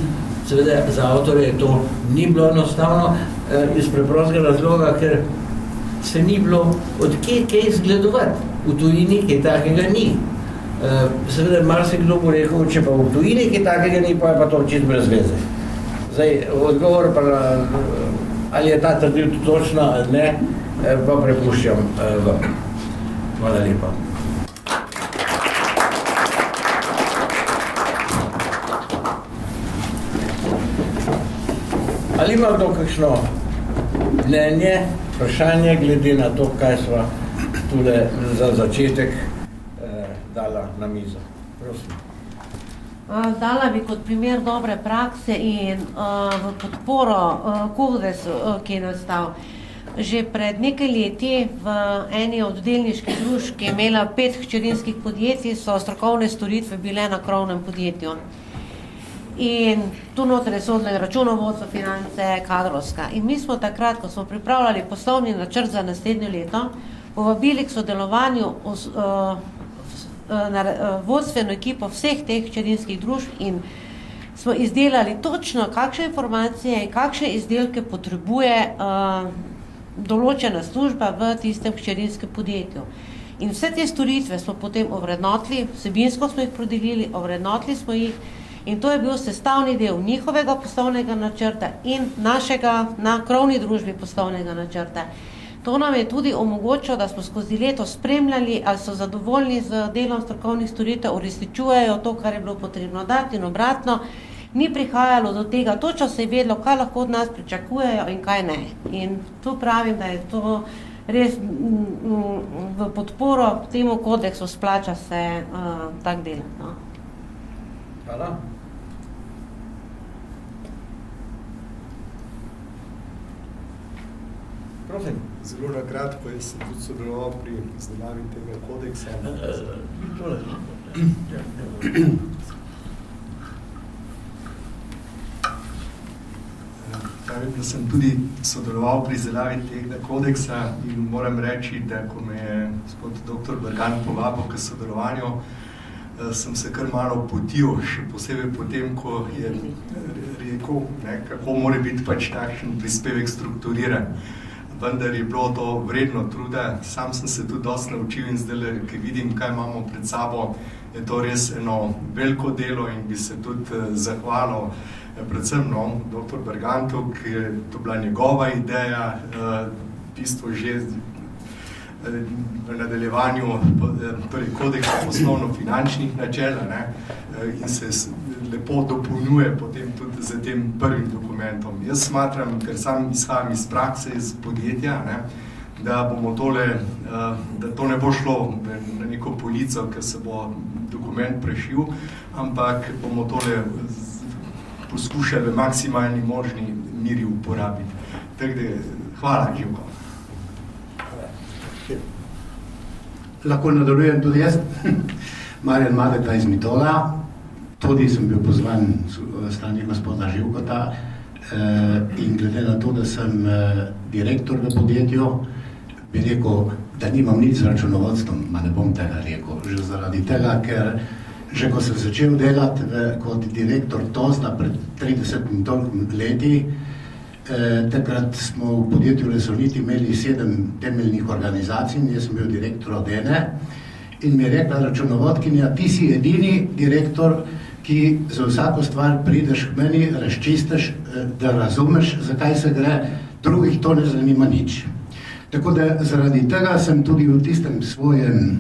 S1: seveda za avtorje to ni bilo enostavno iz preprostega razloga, ker se ni bilo od kaj izgledovati. V tujini kaj takega ni. Seveda marsikdo bo rekel, če pa v tujini kaj takega ni, pa je pa to čisto brez veze. Zdaj, odgovor pa ali je ta trditev točna ali ne, pa prepuščam vam. Hvala lepa. Ali ima kdo kakšno mnenje, vprašanje glede na to, kaj sva tule za začetek dala na mizo? Prosim.
S3: Dala bi kot primer dobre prakse in v podporo kodeksu, ki je nastal. Že pred nekaj leti v eni od delniških družb, ki je imela 5 hčerinskih podjetij, so strokovne storitve bile na krovnem podjetju. In tu noter je sodilo računovodstvo, finance, kadrovska. In mi smo takrat, ko smo pripravljali poslovni načrt za naslednje leto, povabili k sodelovanju vodstveno ekipo vseh teh hčerinskih družb in smo izdelali točno, kakšne informacije in kakšne izdelke potrebuje določena služba v tistem hčerinskem podjetju. In vse te storitve smo potem ovrednotili, vsebinsko smo jih podelili, ovrednotili smo jih in to je bil sestavni del njihovega poslovnega načrta in našega na krovni družbi poslovnega načrta. To nam je tudi omogočilo, da smo skozi leto spremljali, ali so zadovoljni z delom strokovnih storitev, uresničujejo to, kar je bilo potrebno dati in obratno. Ni prihajalo do tega, točno se je vedelo, kaj lahko od nas pričakujejo in kaj ne. In tu pravim, da je to res v podporo temu kodeksu splača se tak del. No.
S1: Hvala. Prosim.
S4: Zelo na kratko, jaz sem tudi sodeloval pri izdelavi tega kodeksa. Pravim, da sem tudi sodeloval pri izdelavi tega kodeksa in moram reči, da ko me je gospod dr. Bergan povabil k sodelovanju, sem se kar malo potil, še posebej potem, ko je rekel, kako mora biti pač takšen prispevek strukturiran. Vendar je bilo to vredno truda, sam sem se tudi dosti naučil in zdaj, ko vidim, kaj imamo pred sabo, je to res eno veliko delo in bi se tudi zahvalil predvsem dr. Bergantu, ki je to bila njegova ideja, v bistvu že v nadaljevanju torej kodeksa poslovno-finančnih načel in se lepo dopolnjuje potem tudi z tem prvim dokumentom. Jaz smatram, ker sam izhajam iz prakse, iz podjetja, da bomo tole, da to ne bo šlo na neko polico, ker se bo dokument prešil, ampak bomo tole poskušali v maksimalni možni miri uporabiti. Tako da, hvala, Živko.
S5: Lahko nadaljujem tudi jaz. Marjan Madeta iz Mitola. Tudi sem bil pozvan strani gospoda Živkota in glede na to, da sem direktor v podjetju, bi rekel, da nimam nič z računovodstvom, ma ne bom tega rekel. Že zaradi tega, ker že ko sem začel delati kot direktor TOZD-a pred 30 leti, takrat smo v podjetju Resoliti imeli 7 temeljnih organizacij in jaz sem bil direktor od ene in mi je rekla računovodkinja, ti si edini direktor, ki za vsako stvar prideš k meni, razčistiš, da razumeš, zakaj se gre, drugih to ne zanima nič. Tako da zaradi tega sem tudi v tistem svojem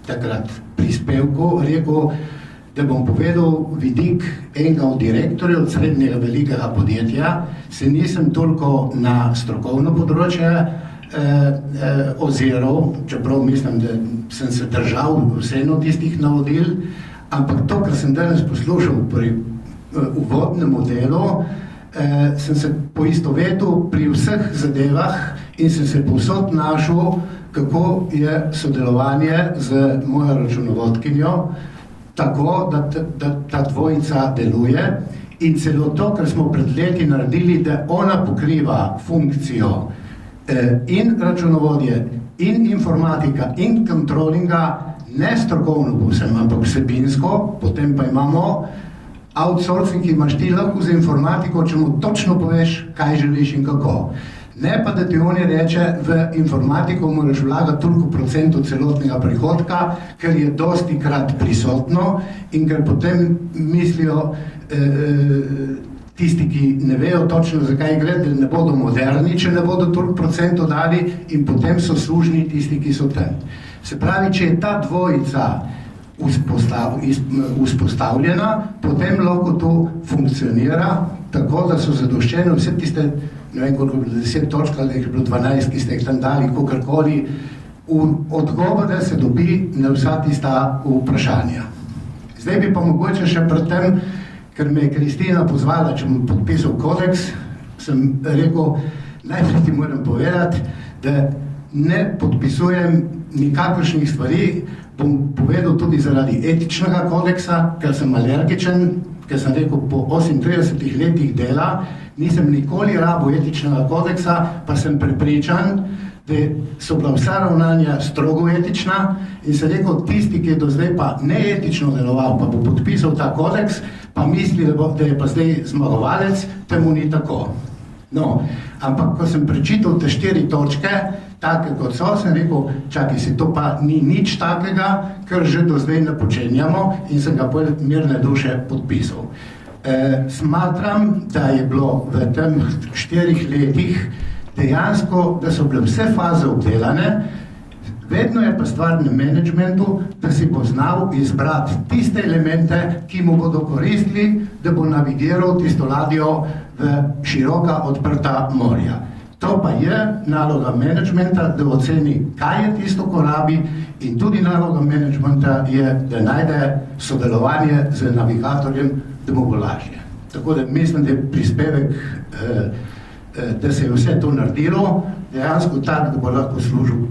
S5: takrat prispevku rekel, da bom povedal vidik enega od direktorjev od srednjega velikega podjetja, se nisem toliko na strokovno področje oziral, čeprav mislim, da sem se držal vseeno tistih navodil, ampak to, kar sem danes poslušal pri uvodnem delu, sem se poistovetil pri vseh zadevah in sem se povsod našel, kako je sodelovanje z mojo računovodkinjo, tako, da ta dvojica deluje in celo to, kar smo pred leti naredili, da ona pokriva funkcijo in računovodje, in informatika, in kontrolinga, ne strokovno povsem, ampak vsebinsko, potem pa imamo outsourcing, ki imaš ti lahko za informatiko, če mu točno poveš, kaj želiš in kako. Ne pa, da ti oni reče, v informatiko moraš vlagati toliko procentov celotnega prihodka, ker je dosti krat prisotno in ker potem mislijo tisti, ki ne vejo točno, zakaj gre, da ne bodo moderni, če ne bodo toliko procentov dali in potem so služni tisti, ki so tam. Se pravi, če je ta dvojica vzpostavljena, potem lahko to funkcionira tako, da so zadoščene vse tiste, ne vem, koliko je bilo 10 točk, ali je bilo 12, ki ste jih tam dali, kakorkoli, odgovore se dobi na vsa tista vprašanja. Zdaj bi pa mogoče še pred tem, ker me je Kristina pozvala, če bom podpisal kodeks, sem rekel, najprej ti moram povedati, da ne podpisujem nikakršnih stvari, bom povedal tudi zaradi etičnega kodeksa, ker sem alergičen, ker sem rekel, po 38 letih dela nisem nikoli rabil etičnega kodeksa, pa sem prepričan, da so bila vsa ravnanja strogo etična in sem rekel, tisti, ki je do zdaj pa neetično deloval, pa bo podpisal ta kodeks, pa misli, da je pa zdaj zmagovalec, temu ni tako. No, ampak ko sem prečital te 4 točke, take kot so, sem rekel, čakaj si, to pa ni nič takega, kar že do zdaj ne počenjamo in sem ga mirne duše podpisal. Smatram, da je bilo v tem 4 letih dejansko, da so bile vse faze obdelane, vedno je pa stvar na menedžmentu, da si bo znal izbrati tiste elemente, ki mu bodo koristili, da bo navigiral tisto ladjo v široka odprta morja. To pa je naloga menedžmenta, da oceni, kaj je tisto, ko rabi, in tudi naloga menedžmenta je, da najde sodelovanje z navigatorjem, da mu bo lažje. Tako da mislim, da je prispevek da se je vse to naredilo, dejansko tak, da bo lahko služil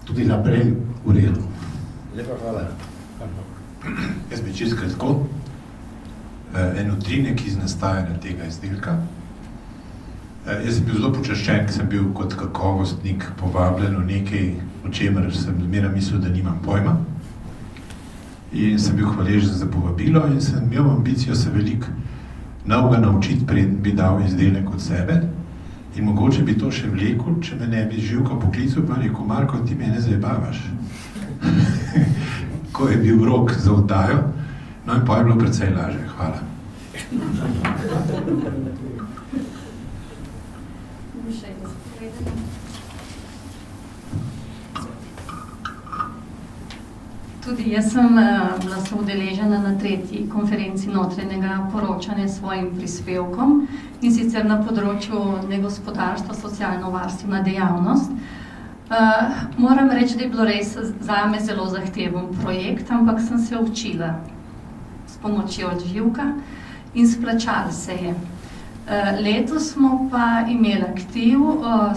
S5: tudi naprej v redu.
S1: Lepa hvala.
S6: Jaz bi čisto kratko. En utrinek iz nastajanja tega izdelka. Jaz sem bil zelo počaščen, ker sem bil kot kakovostnik povabljen v nekaj, o čemer sem zmeraj mislil, da nimam pojma. In sem bil hvaležen za povabilo in sem imel ambicijo se veliko novega naučiti, preden bi dal izdelek od sebe. In mogoče bi to še vlekel, če me ne bi Živko poklical, pa rekel, Marko, ti me ne zajebavaš. Ko je bil rok za oddajo, no in pa je bilo precej lažje. Hvala.
S7: Tudi jaz sem bila soudeležena na 3. konferenci notranjega poročanja s svojim prispevkom in sicer na področju negospodarstva, socialno-varstvena dejavnost. Moram reči, da je bilo res zame zelo zahteven projekt, ampak sem se učila s pomočjo od Živka in splačalo se je. Letos smo pa imeli aktiv,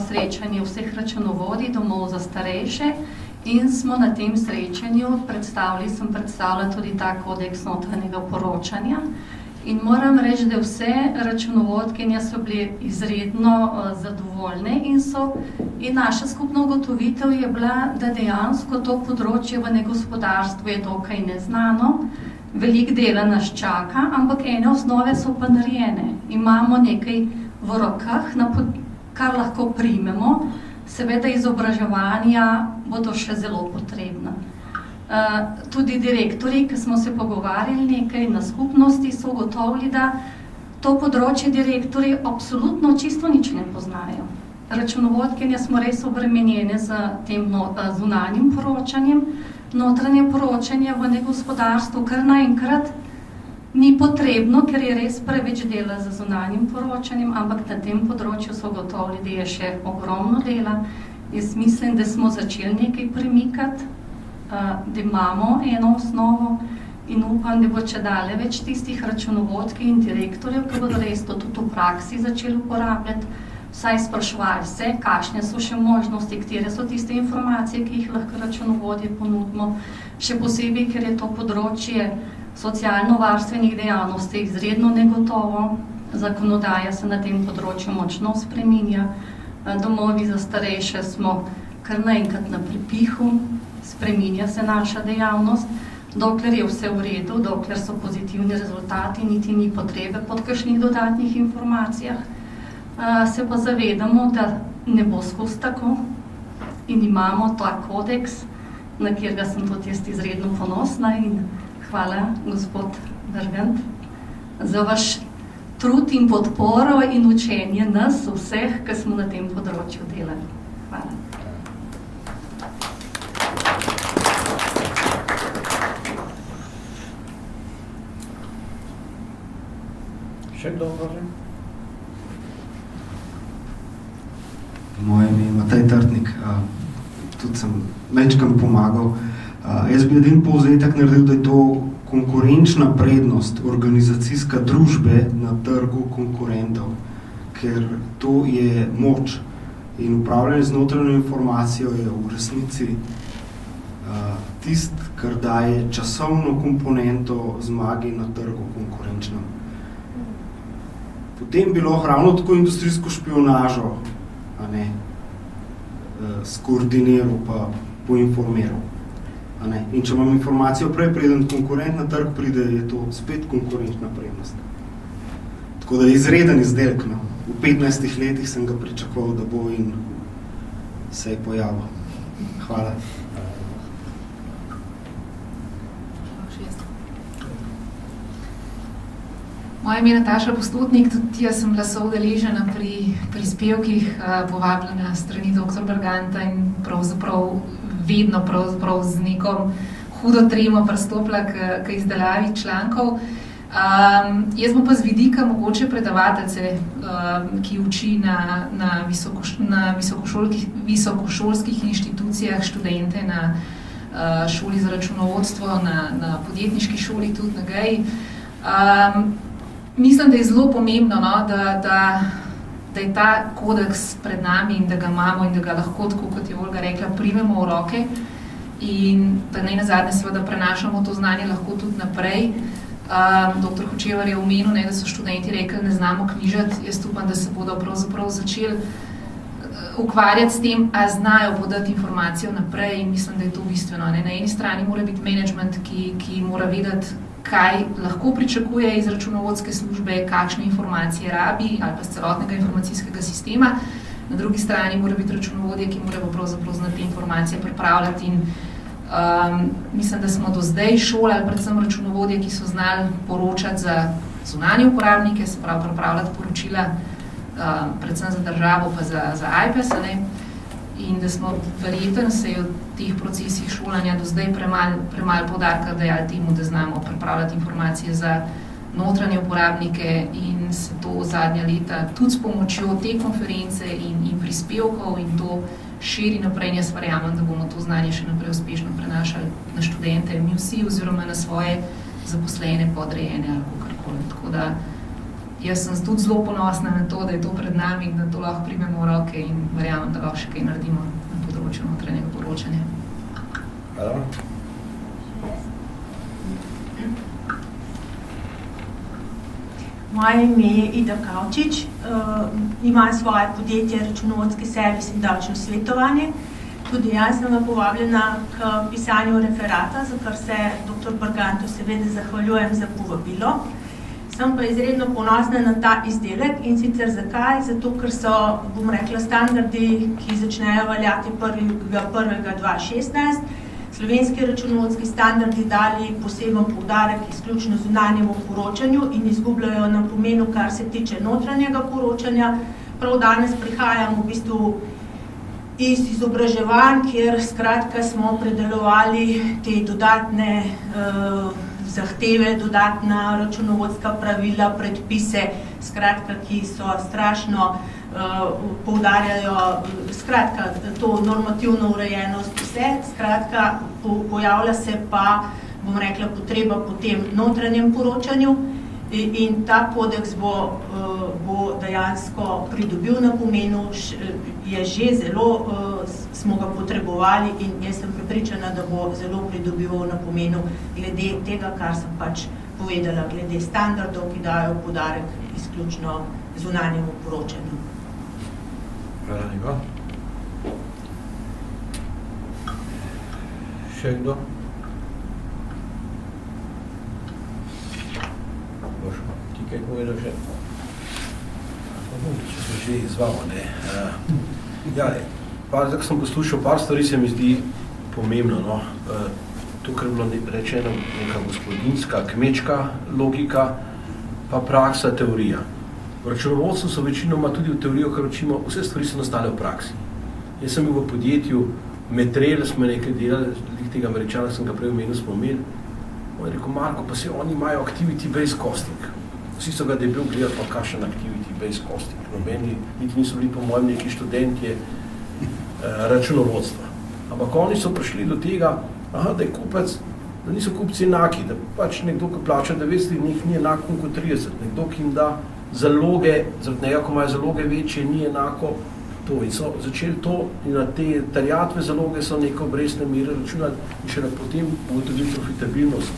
S7: srečanje vseh računovodij domov za starejše in smo na tem srečanju sem predstavila tudi ta kodeks notranjega poročanja. In moram reči, da vse računovodkinje so bile izredno zadovoljne in naša skupna ugotovitev je bila, da dejansko to področje v negospodarstvu je dokaj neznano, veliko dela nas čaka, ampak ene osnove so pa narejene. Imamo nekaj v rokah, kar lahko primemo, seveda izobraževanja bodo še zelo potrebna. Tudi direktorji, ki smo se pogovarjali nekaj na skupnosti, so ugotovili, da to področje direktorji absolutno čisto nič ne poznajo. Računovodkinje smo res obremenjene z tem zunanjim poročanjem, notranje poročanje v negospodarstvu kar naenkrat ni potrebno, ker je res preveč dela z zunanjim poročanjem, ampak na tem področju so ugotovili, da je še ogromno dela. Jaz mislim, da smo začeli nekaj premikati, da imamo eno osnovo in upam, da bo čedalje več tistih računovodk in direktorjev, ki bodo res to tudi v praksi začeli uporabljati, vsaj spraševali se, kakšne so še možnosti, katere so tiste informacije, ki jih lahko računovodje ponudimo, še posebej, ker je to področje socialno-varstvenih dejavnosti izredno negotovo, zakonodaja se na tem področju močno spreminja, domovi za starejše smo kar naenkrat na prepihu, spreminja se naša dejavnost, dokler je vse v redu, dokler so pozitivni rezultati, niti ni potrebe po kakšnih dodatnih informacijah. Se pa zavedamo, da ne bo skozi tako in imamo ta kodeks, na katerega sem tudi jaz izredno ponosna in hvala, gospod Bergant, za vaš trud in podporo in učenje nas vseh, ki smo na tem področju delali. Hvala.
S1: Še kdo, prosim?
S8: Moje ime je Matej Trtnik, tudi sem večkrat pomagal. Jaz bi edin povzetek naredil, da je to konkurenčna prednost organizacijska družbe na trgu konkurentov, ker to je moč in upravljanje z notranjo informacijo je v resnici tisto, kar daje časovno komponento zmagi na trgu konkurenčnem. Potem bi lahko ravno tako industrijsko špionažo skoordiniral pa poinformiral. In če imam informacijo prej, preden konkurent na trg pride, je to spet konkurenčna prednost. Tako da je izreden izdelek. V 15 letih sem ga pričakoval, da bo in se je pojavil. Hvala.
S9: Moje ime je Nataša Postotnik, tudi jaz sem bila soudeležena pri prispevkih, povabljena strani dr. Berganta in pravzaprav vedno z neko hudo tremo pristopila k izdelavi člankov. Jaz bom pa z vidika mogoče predavateljice, ki uči na visokošolskih inštitucijah študente, na šoli za računovodstvo, na podjetniški šoli, tudi na GEI. Mislim, da je zelo pomembno, da je ta kodeks pred nami in da ga imamo in da ga lahko, tako kot je Olga rekla, primemo v roke in da nenazadnje seveda prenašamo to znanje lahko tudi naprej. Dr. Hočevar je omenil, da so študenti rekli, ne znamo knjižati, jaz upam, da se bodo pravzaprav začeli ukvarjati s tem, a znajo podati informacijo naprej in mislim, da je to bistveno. Na eni strani mora biti management, ki mora vedeti, kaj lahko pričakuje iz računovodske službe, kakšne informacije rabi ali pa z celotnega informacijskega sistema. Na drugi strani mora biti računovodje, ki morajo pravzaprav znati te informacije pripravljati in mislim, da smo do zdaj šolali predvsem računovodje, ki so znali poročati za zunanje uporabnike, se pravi pripravljati poročila predvsem za državo pa za IPES, in da smo verjetno se v teh procesih šolanja do zdaj premalo poudarka dajali temu, da znamo pripravljati informacije za notranje uporabnike in se to zadnja leta tudi s pomočjo te konference in prispevkov in to širi naprej in jaz verjamem, da bomo to znanje še naprej uspešno prenašali na študente, mi vsi oziroma na svoje zaposlene, podrejene ali kakorkoli. Tako da jaz sem tudi zelo ponosna na to, da je to pred nami in da to lahko primemo v roke in verjamem, da lahko še kaj naredimo na področju notranjega poročanja.
S2: Hvala.
S10: Moje ime je Ida Kavčič, imam svoje podjetje računovodski servis in davčno svetovanje. Tudi jaz sem povabljena k pisanju referata, za kar se dr. Bergantu seveda zahvaljujem za povabilo. Sem pa izredno ponosna na ta izdelek in sicer zakaj? Zato, ker so, bom rekla, standardi, ki začnejo veljati 1.1.2016, slovenski računovodski standardi dali poseben poudarek izključno zunanjemu poročanju in izgubljajo na pomenu, kar se tiče notranjega poročanja. Prav danes prihajam v bistvu iz izobraževanj, kjer skratka smo predelovali te dodatne zahteve, dodatna računovodska pravila, predpise, skratka, ki so strašno poudarjajo, skratka, to normativno urejenost vse, skratka, pojavlja se pa, bom rekla, potreba po tem notranjem poročanju in ta kodeks bo dejansko pridobil na pomenu, je že zelo, smo ga potrebovali in jaz sem prepričana, da bo zelo pridobival na pomenu glede tega, kar sem pač povedala, glede standardov, ki dajo poudarek izključno zunanjemu poročanju.
S2: Hvala lepa. Še kdo? Boš ti kaj povedal še? Če se že izval, ne. Ja, zdaj, ko sem poslušal par stvari, se mi zdi pomembno, no. To, kar je bilo rečeno, neka gospodinska, kmečka logika, pa praksa, teorija. V računovodstvu so večinoma tudi v teorijo, kar učimo, vse stvari so nastale v praksi. Jaz sem bil v podjetju Metrel, smo nekaj delali, tega Američana sem ga prej omenil, smo imeli. On je rekel, Marko, pa se oni imajo activity-based costing. Vsi so ga debel gledali, pa kakšen activity-based costing. Nobeni, niti niso bili po mojem neki študentje računovodstva. Ampak oni so prišli do tega, da je kupec, da niso kupci enaki, da pač nekdo, ki plača 900, njih ni enako kot 30. Nekdo, ki jim da zaloge, zaradi njega, ko imajo zaloge večje, ni enako to. In so začeli to in na te terjatve zaloge so neko obrestne mere računali in še potem ugotovili profitabilnost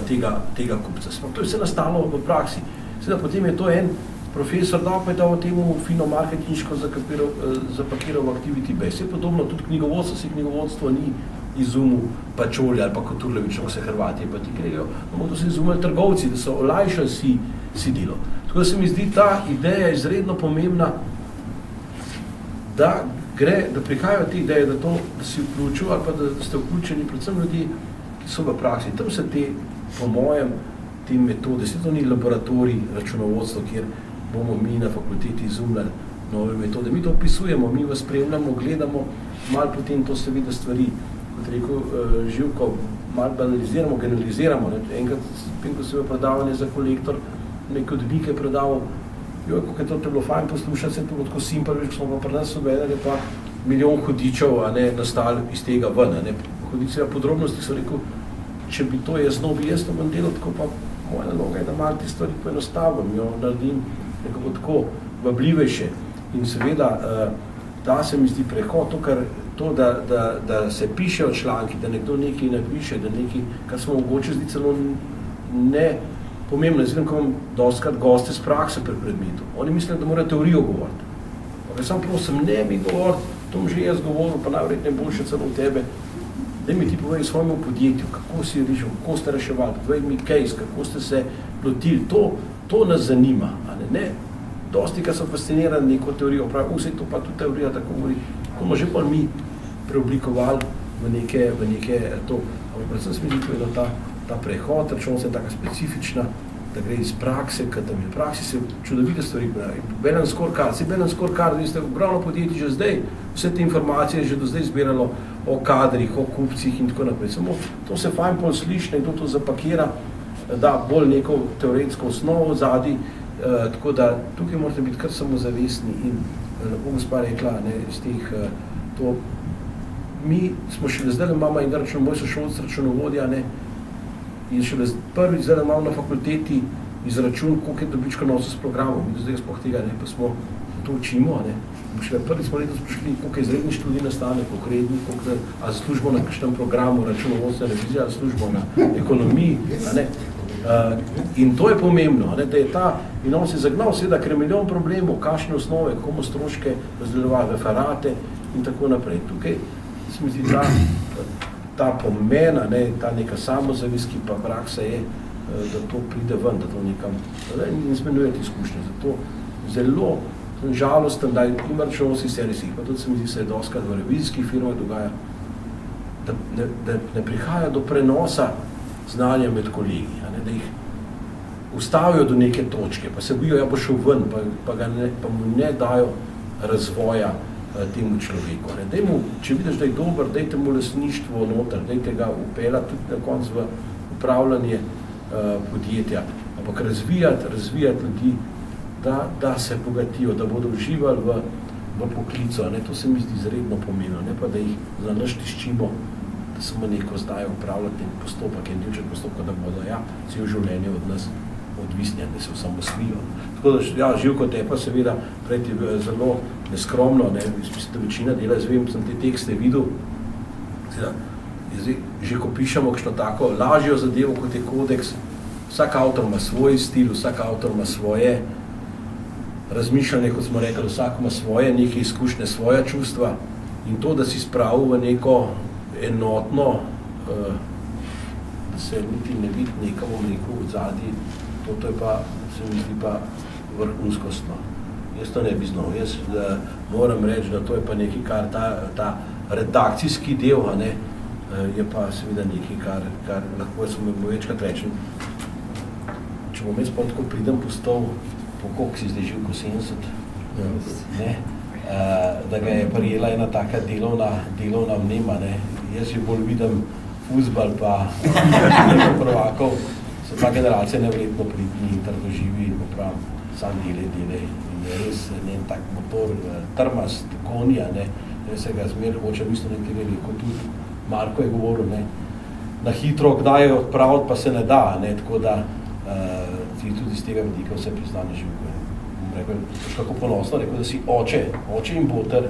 S2: tega kupca. To je vse nastalo v praksi. Seveda potem je to en profesor dal, pa je dal temu fino marketinško zapakiral v activity base. Je podobno tudi knjigovodstvo, se knjigovodstvo ni izumil Pačoli ali pa Koturlevič, se Hrvati pa ti grejo. To so izumili trgovci, da so olajšali si delo. Tako da se mi zdi ta ideja izredno pomembna, da prihajajo te ideje, da si vključil ali pa da ste vključeni predvsem ljudje, ki so v praksi. Tam se te, po mojem, te metode, se to ni laboratorij računovodstva, kjer bomo mi na fakulteti izumljali nove metode. Mi to opisujemo, mi vas spremljamo, gledamo, malo potem to se vidi stvari, kot rekel Živko, malo banaliziramo, generaliziramo. Enkrat, ko se je predavanje za kolektor, nekaj odbike predaval, kako je to bilo fajn poslušati, se je to tako simpel, ko smo pa pri nas uvedali, pa milijon hudičev nastali iz tega ven. Hudice podrobnosti so rekel, če bi to jaz znal, bi jaz to bom delal, tako pa moja naloga je, da malo te stvari poenostavim, jo naredim nekako tako vabljivejše. In seveda, da se mi zdi prehod, da se pišejo članki, da nekdo nekaj napiše, da nekaj, kar smo mogoče zdi celo ne pomembno. Zdaj, ko imam dostikrat goste z prakse pri predmetu, oni mislijo, da morajo teorijo govoriti. Ampak sam prosim, ne mi govoriti, to bom že jaz govoril, pa najverjetneje boljše celo od tebe. Daj mi ti povej svojemu podjetju, kako si rešil, kako ste reševali, povej mi case, kako ste se lotili. To nas zanima, ne? Dosti, kar so fascinirani neko teorijo, pravi, vse to pa tudi teorija tako govori, kako bomo že pa mi preoblikovali v neke to. Ampak predvsem se mi zdi, da ta prehod, računovca je taka specifična, da gre iz prakse, ker tam je v praksi se čudovite stvari pravi. Balance scorecard, vi ste ogromno podjetij že zdaj, vse te informacije že do zdaj zbiralo o kadrih, o kupcih in tako naprej. Samo to se fajn pol sliši, nekdo to zapakira, da bolj neko teoretsko osnovo zadaj, tako da tukaj morate biti kar samozavestni in lepo gospa rekla, ne, iz teh, to, mi smo šele zdaj imamo in moj sošolc računovodja, ne, in šele prvič zdaj imamo na fakulteti izračun, koliko je dobička nosil s programom, in zdaj sploh tega, ne, pa smo to učimo, ne. Šele prvič smo letos prišli, koliko je izredni študij nastane, koliko redni, ali službo na kakšnem programu, računovodstvena revizija, ali službo na ekonomiji, ne. In to je pomembno, ne, da je ta, in on se zagnal seveda, ker je milijon problemov, kakšne osnove, kako bomo stroške razdeljevali, referate in tako naprej. Tukaj se mi zdi ta pomena, ne, ta neka samozavest, ki pa praksa je, da to pride ven, da to nekam in zmenujete izkušnje. Zato zelo žalosten, da ima računovskih servisih, pa tudi se mi zdi, se je dostikrat v revizijskih firmah dogaja, da ne prihaja do prenosa znanja med kolegi, da jih ustavijo do neke točke, pa se bojijo, ja bo šel ven, pa mu ne dajo razvoja temu človeku. Dajmo, če vidiš, da je dober, dajte mu lastništvo noter, dajte ga upeljati tudi na konc v upravljanje podjetja, ampak razvijati ljudi, da se bogatijo, da bodo uživali v poklicu. To se mi zdi izredno pomembno, ne pa da jih za nas tiščimo, da samo neko znajo upravljati postopek in delček postopka, da bodo cel življenje od nas odvisni, da se osamosvojijo. Tako da, Živko, te pa seveda pred zelo neskromno, mislim, da večina dela, jaz vem, sem te tekste videl, že ko pišemo kakšno tako lažjo zadevo, kot je kodeks, vsak avtor ima svoj stil, vsak avtor ima svoje razmišljanje, kot smo rekli, vsak ima svoje neke izkušnje, svoja čustva in to, da si spravil v neko enotno, da se niti ne vidi nekamo v zadnji, to je pa, se mi zdi pa vrhunskostno. Jaz to ne bi znal. Jaz moram reči, da to je pa nekaj, kar ta redakcijski del, je pa seveda nekaj, kar lahko jaz mu večkrat rečem. Če bom jaz pa tako pridem po stol, po koliko si zdaj Živko 70, da ga je prijela ena taka delovna vnema, jaz jo bolj vidim fuzbal pa prvakov, so ta generacija nevredno pridni in trdoživi in popravim, sam dele in je res en tak motor, trmast, konja, se ga zmer hoče, mislim, nekaj rekel, tudi Marko je govoril, na hitro, kdaj je odpraviti, pa se ne da, tako da tudi z tega vidika vse priznane Živko. Rekel, kako ponosno, rekel, da si oče in boter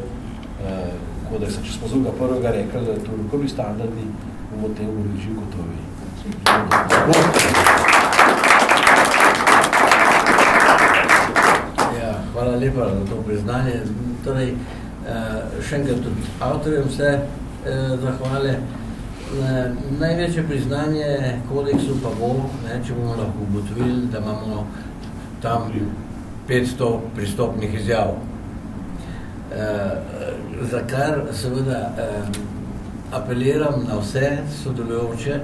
S2: kodeksa. Če smo zunga prvega rekli, da je to rukovi standardi, bomo tem govorili Živko to ve.
S1: Hvala lepa za to priznanje. Torej, še enkrat tudi avtorjem vse zahvale. Največje priznanje kodeksu pa bo, če bomo lahko ugotovili, da imamo tam 500 pristopnih izjav. Za kar seveda apeliram na vse sodelujoče,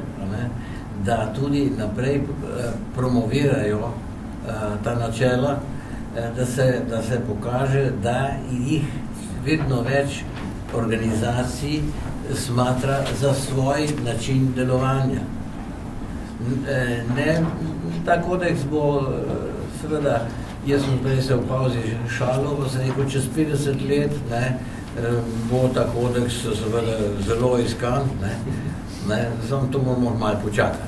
S1: da tudi naprej promovirajo ta načela, da se pokaže, da jih vedno več organizacij smatra za svoj način delovanja. Ta kodeks bo seveda, jaz sem prej se v pauzi šalil, pa sem rekel, čez 50 let bo ta kodeks seveda zelo iskan, samo to moramo malo počakati.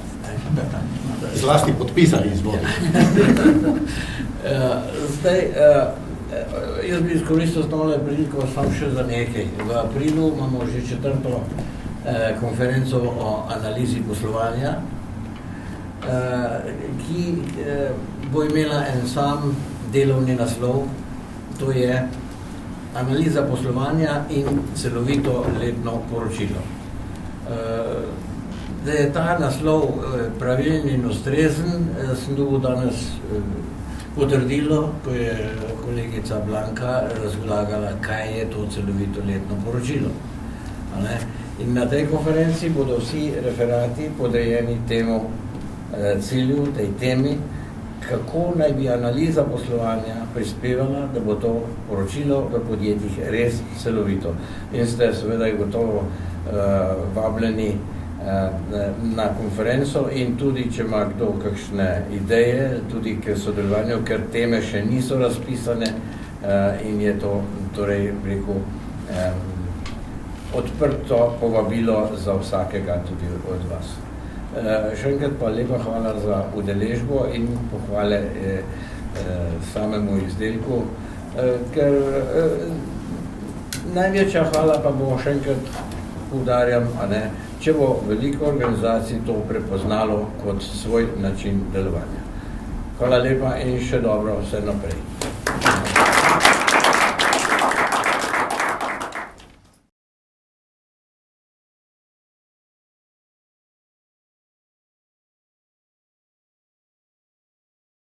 S5: Zlasti podpisali izvod.
S1: Zdaj, Jaz bi izkoristil tole priliko samo še za nekaj. V aprilu imamo že 4. konferenco o analizi poslovanja, ki bo imela en sam delovni naslov, to je analiza poslovanja in celovito letno poročilo. Da je ta naslov pravilen in ustrezen, sem dobil danes potrdilo, ko je kolegica Blanka razlagala, kaj je to celovito letno poročilo. In na tej konferenci bodo vsi referati podrejeni temu cilju, tej temi, kako naj bi analiza poslovanja prispevala, da bo to poročilo v podjetjih res celovito. In ste seveda gotovo vabljeni na konferenco in tudi, če ima kdo kakšne ideje, tudi k sodelovanju, ker teme še niso razpisane in je to, torej, rekel, odprto povabilo za vsakega tudi od vas. Še enkrat pa lepa hvala za udeležbo in pohvale samemu izdelku, ker največja hvala pa bo še enkrat poudarjam, če bo veliko organizacij to prepoznalo kot svoj način delovanja. Hvala lepa in še dobro vse naprej.